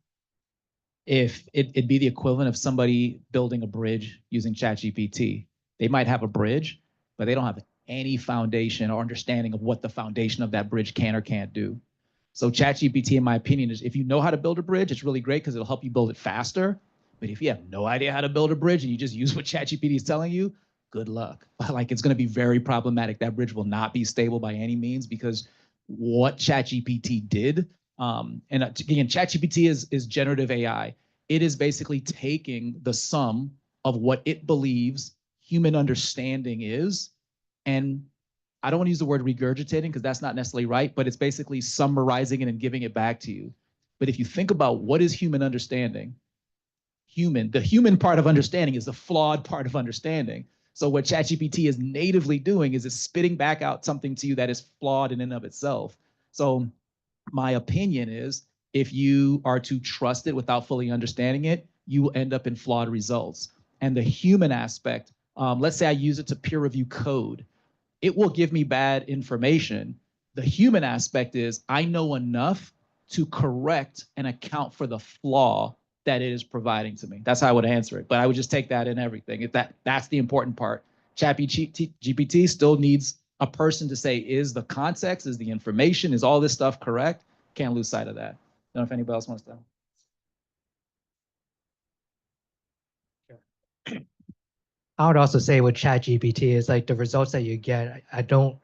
if it'd be the equivalent of somebody building a bridge using ChatGPT. They might have a bridge, but they don't have any foundation or understanding of what the foundation of that bridge can or can't do. So ChatGPT, in my opinion, is if you know how to build a bridge, it's really great because it'll help you build it faster. But if you have no idea how to build a bridge and you just use what ChatGPT is telling you, good luck. Like, it's going to be very problematic. That bridge will not be stable by any means because what ChatGPT did, and again, ChatGPT is generative AI. It is basically taking the sum of what it believes human understanding is, and I don't want to use the word regurgitating because that's not necessarily right, but it's basically summarizing it and giving it back to you. But if you think about what is human understanding, the human part of understanding is the flawed part of understanding. So what ChatGPT is natively doing is it's spitting back out something to you that is flawed in and of itself. So my opinion is if you are to trust it without fully understanding it, you will end up in flawed results. And the human aspect, let's say I use it to peer review code. It will give me bad information. The human aspect is I know enough to correct and account for the flaw that it is providing to me. That's how I would answer it. But I would just take that in everything. If that's the important part. ChatGPT still needs a person to say, is the context, is the information, is all this stuff correct? Can't lose sight of that. I don't know if anybody else wants to. I would also say with ChatGPT is like the results that you get, I don't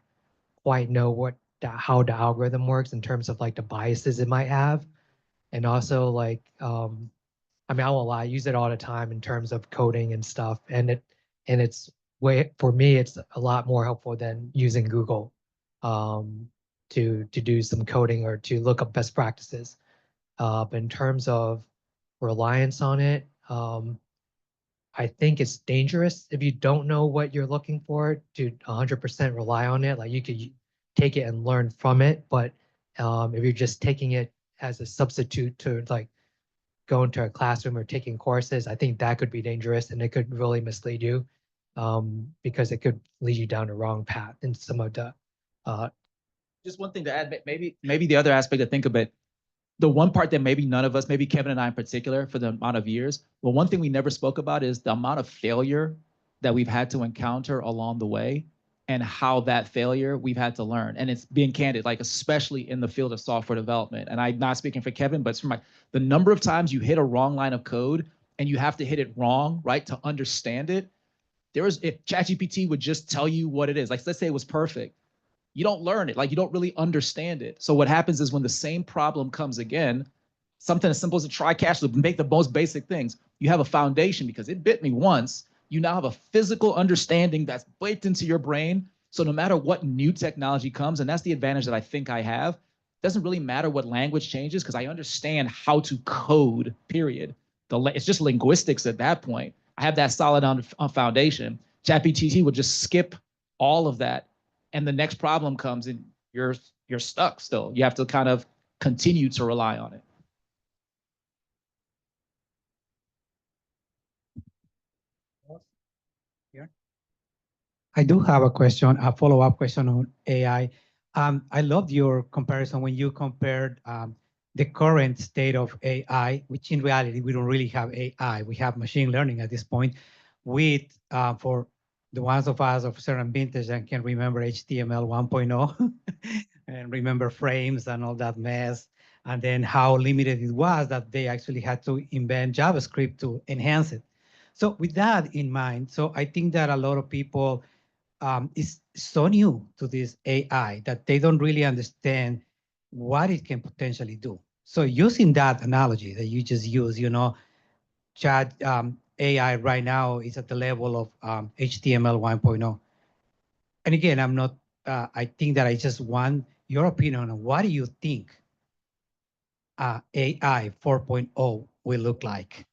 quite know how the algorithm works in terms of like the biases it might have. And also like, I mean, I won't lie, I use it all the time in terms of coding and stuff. And it's for me, it's a lot more helpful than using Google to do some coding or to look up best practices. But in terms of reliance on it, I think it's dangerous if you don't know what you're looking for to 100% rely on it. Like you could take it and learn from it, but if you're just taking it as a substitute to like go into a classroom or taking courses, I think that could be dangerous and it could really mislead you because it could lead you down the wrong path in some of the. Just one thing to add, maybe the other aspect to think of it, the one part that maybe none of us, maybe Kevin and I in particular, for the amount of years, well, one thing we never spoke about is the amount of failure that we've had to encounter along the way and how that failure we've had to learn. And it's being candid, like especially in the field of software development. And I'm not speaking for Kevin, but it's for the number of times you hit a wrong line of code and you have to hit it wrong, right, to understand it. If ChatGPT would just tell you what it is, like let's say it was perfect, you don't learn it, like you don't really understand it. So what happens is when the same problem comes again, something as simple as a try catch loop, make the most basic things, you have a foundation because it bit me once, You now have a physical understanding that's baked into your brain. So no matter what new technology comes, and that's the advantage that I think I have, it doesn't really matter what language changes because I understand how to code, period. It's just linguistics at that point. I have that solid on foundation. ChatGPT will just skip all of that. And the next problem comes and you're stuck still. You have to kind of continue to rely on it. I do have a question, a follow-up question on AI. I loved your comparison when you compared the current state of AI, which in reality, we don't really have AI. We have machine learning at this point with, for the ones of us of certain vintage and can remember HTML 1.0 and remember frames and all that mess, and then how limited it was that they actually had to invent JavaScript to enhance it. So with that in mind, so I think that a lot of people is so new to this AI that they don't really understand what it can potentially do. So using that analogy that you just used, you know, chat AI right now is at the level of HTML 1.0. And again, I'm not, I think that I just want your opinion on what do you think AI 4.0 will look like?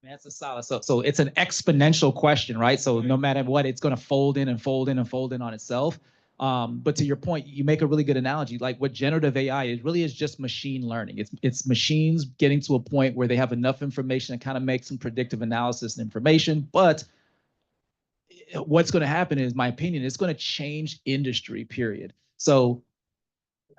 That's a solid. So it's an exponential question, right? So no matter what, it's going to fold in and fold in and fold in on itself. But to your point, you make a really good analogy. Like what generative AI is really is just machine learning. It's machines getting to a point where they have enough information to kind of make some predictive analysis and information. But what's going to happen is, my opinion, it's going to change industry, period. So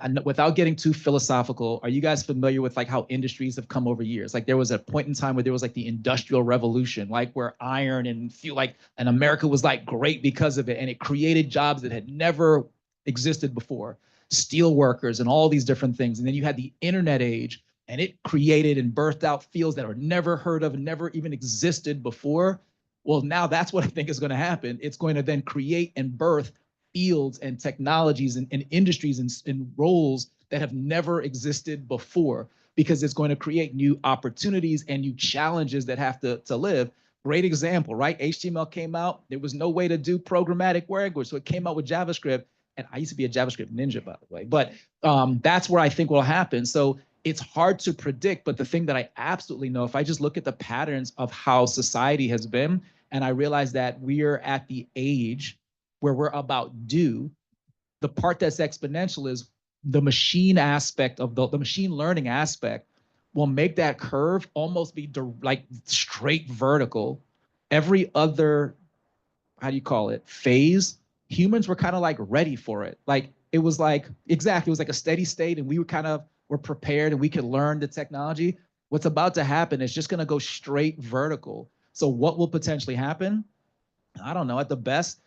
and without getting too philosophical, are you guys familiar with like how industries have come over years? Like there was a point in time where there was like the Industrial Revolution, like where iron and feel like, and America was like great because of it, and it created jobs that had never existed before, steel workers and all these different things. And then you had the internet age, and it created and birthed out fields that were never heard of and never even existed before. Well, now that's what I think is going to happen. It's going to then create and birth fields and technologies and industries and roles that have never existed before, because it's going to create new opportunities and new challenges that have to live. Great example, right? HTML came out. There was no way to do programmatic language, so it came out with JavaScript. And I used to be a JavaScript ninja, by the way. But that's where I think will happen. So it's hard to predict. But the thing that I absolutely know, if I just look at the patterns of how society has been, and I realize that we are at the age where we're about due, the part that's exponential is the machine aspect of the machine learning aspect will make that curve almost be like straight vertical. Every other, how do you call it, phase, humans were kind of like ready for it. Like it was like, exactly, it was like a steady state, and we were prepared and we could learn the technology. What's about to happen is just going to go straight vertical. So what will potentially happen? I don't know. At the best,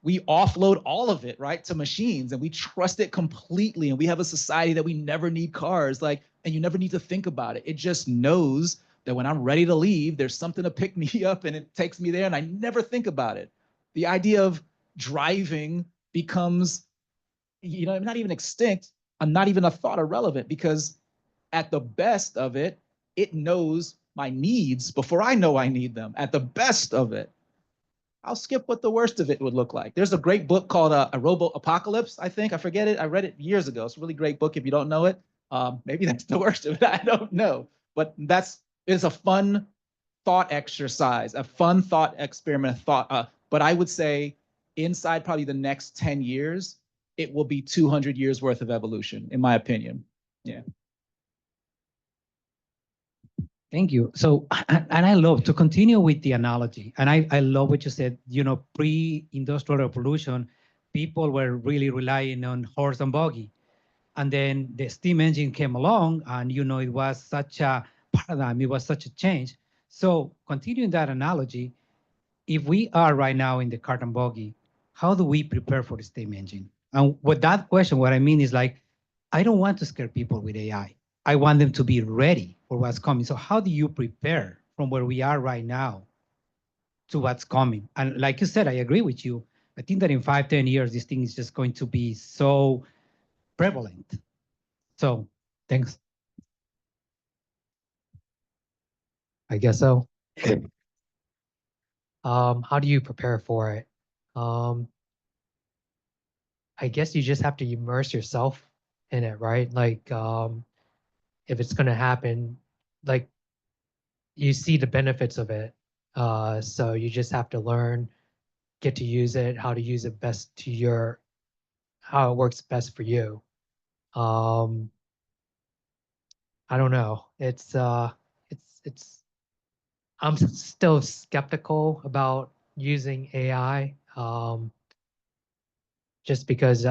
we offload all of it, right, to machines, and we trust it completely. And we have a society that we never need cars, like, and you never need to think about it. It just knows that when I'm ready to leave, there's something to pick me up and it takes me there, and I never think about it. The idea of driving becomes, you know, not even extinct. I'm not even a thought irrelevant, because at the best of it, it knows my needs before I know I need them. At the best of it. I'll skip what the worst of it would look like. There's a great book called A Robo Apocalypse, I think. I forget it. I read it years ago. It's a really great book if you don't know it. Maybe that's the worst of it. I don't know. But it's a fun thought exercise, a fun thought experiment, but I would say inside probably the next 10 years, it will be 200 years worth of evolution, in my opinion. Yeah. Thank you. So, and I love to continue with the analogy. And I love what you said, you know, pre-industrial revolution, people were really relying on horse and buggy. And then the steam engine came along and, you know, it was such a paradigm, it was such a change. So continuing that analogy, if we are right now in the cart and buggy, how do we prepare for the steam engine? And with that question, what I mean is like, I don't want to scare people with AI. I want them to be ready for what's coming. So how do you prepare from where we are right now to what's coming? And like you said, I agree with you. I think that in 5, 10 years, this thing is just going to be so prevalent. So thanks. I guess so. How do you prepare for it? I guess you just have to immerse yourself in it, right? Like, if it's going to happen, like you see the benefits of it. So you just have to learn, get to use it, how to use it best to how it works best for you. Um, I don't know. It's I'm still skeptical about using AI. Just because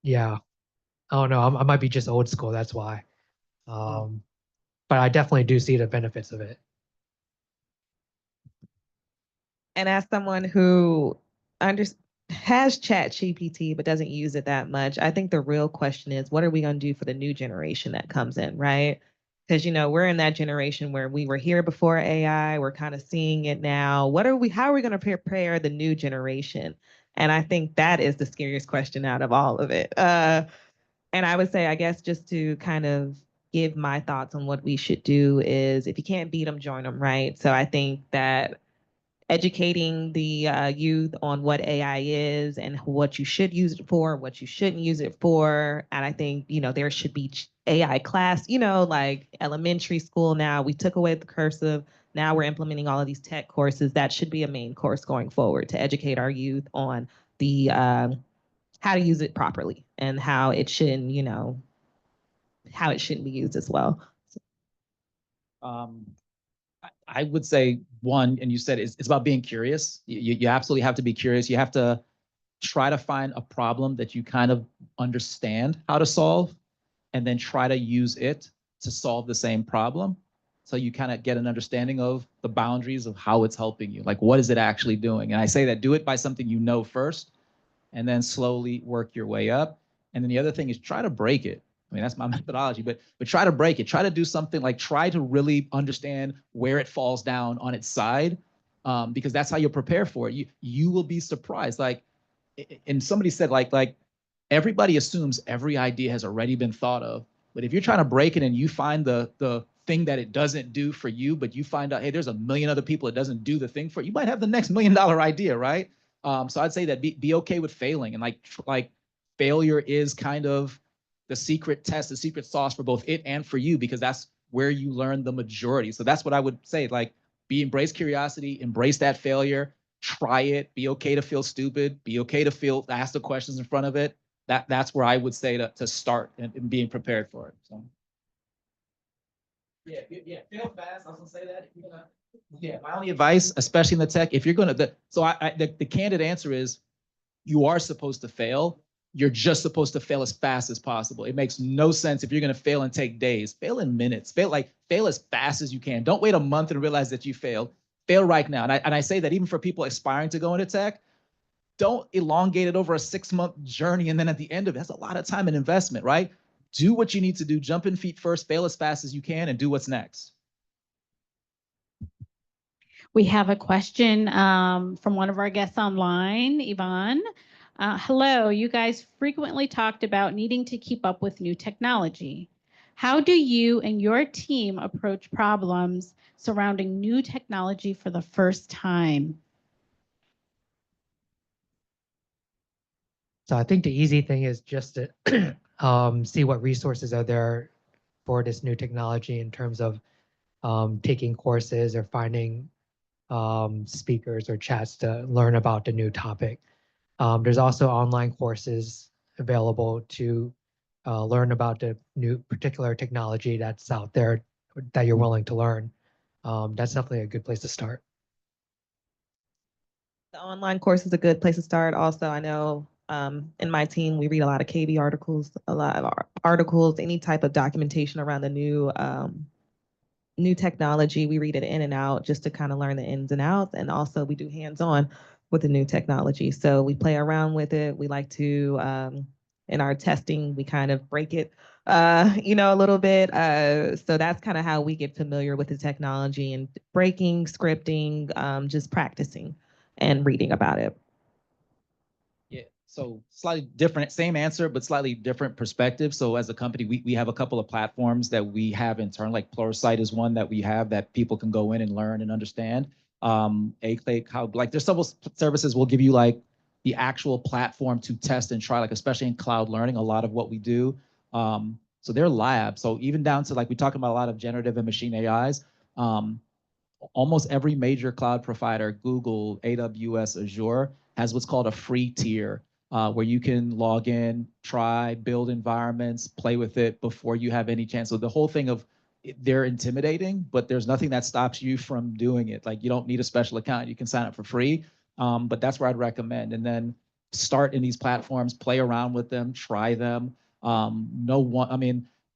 yeah, I don't know. I might be just old school. That's why. Um, but I definitely do see the benefits of it. And as someone who under, has Chat GPT but doesn't use it that much, I think the real question is, what are we going to do for the new generation that comes in, right? Because we're in that generation where we were here before AI, we're kind of seeing it now. How are we going to prepare the new generation? And I think that is the scariest question out of all of it. And I would say, I guess, just to kind of give my thoughts on what we should do is, if you can't beat them, join them, right? So I think that educating the youth on what AI is and what you should use it for, what you shouldn't use it for. And I think, there should be AI class, like elementary school now. We took away the cursive. Now we're implementing all of these tech courses. That should be a main course going forward to educate our youth on the how to use it properly and how it shouldn't, how it shouldn't be used as well. I would say one, and you said it's about being curious. You absolutely have to be curious. You have to try to find a problem that you kind of understand how to solve, and then try to use it to solve the same problem. So you kind of get an understanding of the boundaries of how it's helping you. Like, what is it actually doing? And I say that do it by something you know first, and then slowly work your way up. And then the other thing is try to break it. I mean, that's my methodology, but try to break it. Try to do something like try to really understand where it falls down on its side, because that's how you'll prepare for it. You will be surprised. Like, and somebody said like everybody assumes every idea has already been thought of, but if you're trying to break it and you find the thing that it doesn't do for you, but you find out, hey, there's a million other people it doesn't do the thing for, you might have the next $1 million idea, right? So I'd say that be okay with failing, and like failure is kind of the secret test, the secret sauce for both it and for you, because that's where you learn the majority. So that's what I would say. Like, embrace curiosity, embrace that failure, try it, be okay to feel stupid, be okay to ask the questions in front of it. That's where I would say to start and being prepared for it. So yeah, fail fast. I was gonna say that. Yeah, my only advice, especially in the tech, if you're gonna the candid answer is you are supposed to fail. You're just supposed to fail as fast as possible. It makes no sense if you're going to fail and take days. Fail in minutes. Fail as fast as you can. Don't wait a month and realize that you failed. Fail right now. And I say that even for people aspiring to go into tech, don't elongate it over a 6-month journey. And then at the end of it, that's a lot of time and investment, right? Do what you need to do. Jump in feet first, fail as fast as you can, and do what's next. We have a question from one of our guests online, Yvonne. Hello, you guys frequently talked about needing to keep up with new technology. How do you and your team approach problems surrounding new technology for the first time? So I think the easy thing is just to see what resources are there for this new technology in terms of taking courses or finding speakers or chats to learn about the new topic. There's also online courses available to learn about the new particular technology that's out there that you're willing to learn. That's definitely a good place to start. The online course is a good place to start. Also, I know in my team, we read a lot of KB articles, a lot of articles, any type of documentation around the new technology. We read it in and out just to kind of learn the ins and outs. And also we do hands-on with the new technology. So we play around with it. We like to, in our testing, we kind of break it, a little bit. So that's kind of how we get familiar with the technology, and breaking, scripting, just practicing and reading about it. Yeah, so slightly different, same answer, but slightly different perspective. So as a company, we have a couple of platforms that we have internally, like Fireside is one that we have that people can go in and learn and understand. Cloud, like there's several services will give you like the actual platform to test and try, like especially in cloud learning, a lot of what we do. So they're labs. So even down to like we talk about a lot of generative and machine AIs. Almost every major cloud provider, Google, AWS, Azure, has what's called a free tier, where you can log in, try, build environments, play with it before you have any chance. So the whole thing of they're intimidating, but there's nothing that stops you from doing it. Like you don't need a special account. You can sign up for free, but that's where I'd recommend. And then start in these platforms, play around with them, try them.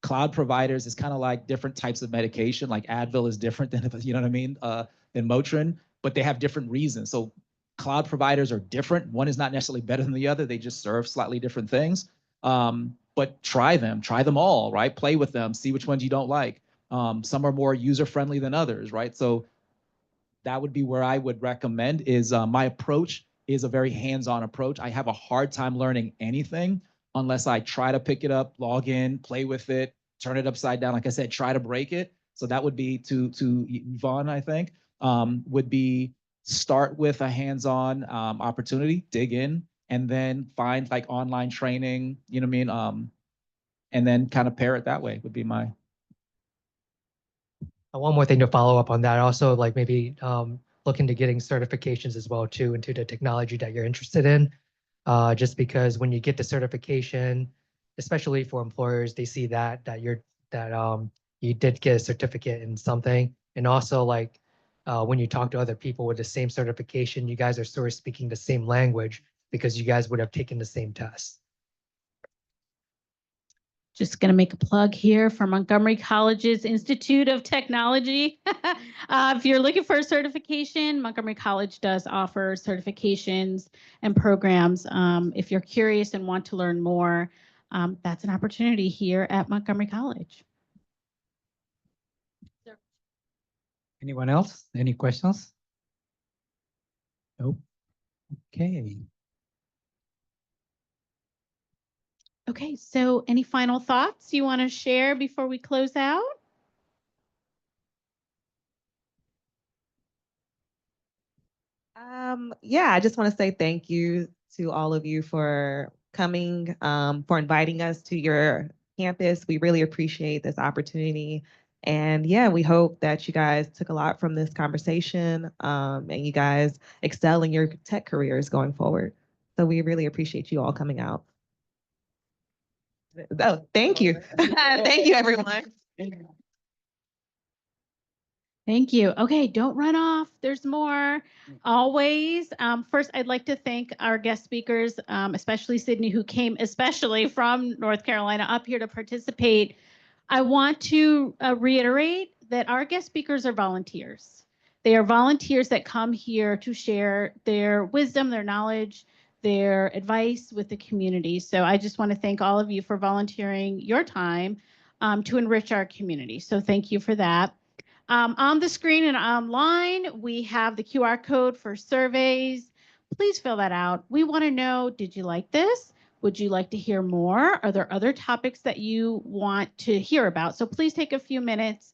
Cloud providers is kind of like different types of medication. Like Advil is different than, you know what I mean, than Motrin, but they have different reasons. So cloud providers are different. One is not necessarily better than the other. They just serve slightly different things. But try them all, right? Play with them, see which ones you don't like. Some are more user-friendly than others, right? So that would be where I would recommend is my approach is a very hands-on approach. I have a hard time learning anything unless I try to pick it up, log in, play with it, turn it upside down. Like I said, try to break it. So that would be to Yvonne, I think, would be start with a hands-on opportunity, dig in, and then find like online training, you know what I mean? And then kind of pair it that way would be my. One more thing to follow up on that, also like maybe look into getting certifications as well too into the technology that you're interested in. Just because when you get the certification, especially for employers, they see that you did get a certificate in something, and also like when you talk to other people with the same certification, you guys are sort of speaking the same language because you guys would have taken the same tests. Just going to make a plug here for Montgomery College's Institute of Technology. If you're looking for a certification, Montgomery College does offer certifications and programs. If you're curious and want to learn more, that's an opportunity here at Montgomery College. Anyone else? Any questions? Nope. Okay. Okay, so any final thoughts you want to share before we close out? Yeah, I just want to say thank you to all of you for coming, for inviting us to your campus. We really appreciate this opportunity. And yeah, we hope that you guys took a lot from this conversation, and you guys excel in your tech careers going forward. So we really appreciate you all coming out. Oh, thank you. Thank you, everyone. Thank you. Okay, don't run off. There's more. Always. First, I'd like to thank our guest speakers, especially Sydney, who came especially from North Carolina up here to participate. I want to reiterate that our guest speakers are volunteers. They are volunteers that come here to share their wisdom, their knowledge, their advice with the community. So I just want to thank all of you for volunteering your time to enrich our community. So thank you for that. On the screen and online, we have the QR code for surveys. Please fill that out. We want to know, did you like this? Would you like to hear more? Are there other topics that you want to hear about? So please take a few minutes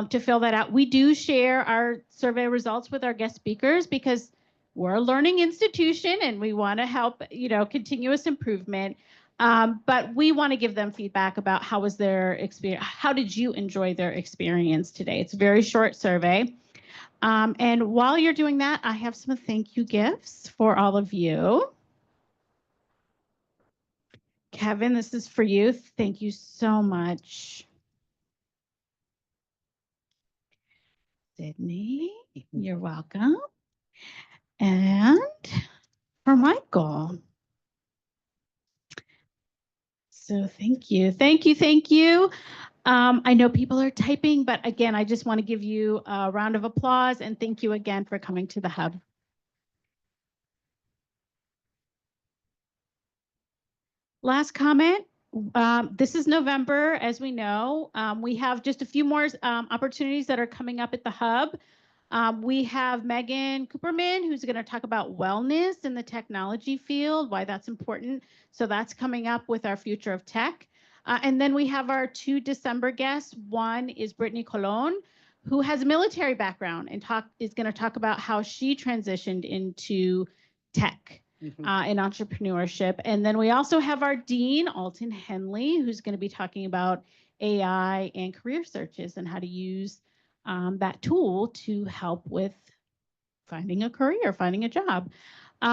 to fill that out. We do share our survey results with our guest speakers because we're a learning institution and we want to help, continuous improvement. But we want to give them feedback about how was their experience. How did you enjoy their experience today? It's a very short survey. And while you're doing that, I have some thank you gifts for all of you. Kevin, this is for you. Thank you so much. Sydney, you're welcome. And for Michael. So thank you. Thank you. Thank you. I know people are typing, but again, I just want to give you a round of applause and thank you again for coming to the Hub. Last comment. This is November, as we know. We have just a few more opportunities that are coming up at the Hub. We have Megan Cooperman, who's going to talk about wellness in the technology field, why that's important. So that's coming up with our Future of Tech. And then we have our 2 December guests. One is Brittany Colon, who has a military background and is going to talk about how she transitioned into tech and entrepreneurship. And then we also have our dean, Alton Henley, who's going to be talking about AI and career searches and how to use that tool to help with finding a career, finding a job.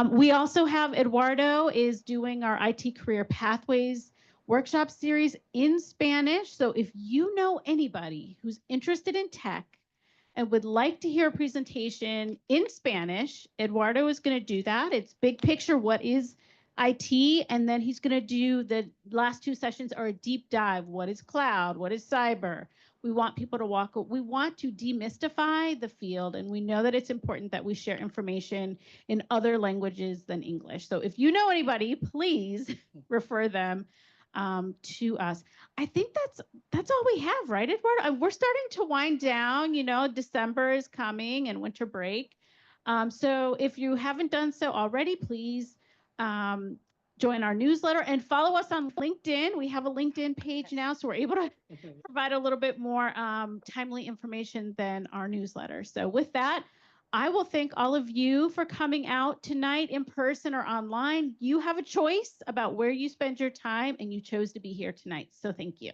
We also have Eduardo is doing our IT Career Pathways workshop series in Spanish. So if you know anybody who's interested in tech and would like to hear a presentation in Spanish, Eduardo is going to do that. It's big picture, what is IT? And then he's going to do the last 2 sessions are a deep dive. What is cloud? What is cyber? We want people to we want to demystify the field. And we know that it's important that we share information in other languages than English. So if you know anybody, please refer them to us. I think that's all we have, right, Eduardo? We're starting to wind down. You know, December is coming and winter break. So if you haven't done so already, please join our newsletter and follow us on LinkedIn. We have a LinkedIn page now, so we're able to provide a little bit more timely information than our newsletter. So with that, I will thank all of you for coming out tonight in person or online. You have a choice about where you spend your time, and you chose to be here tonight. So thank you.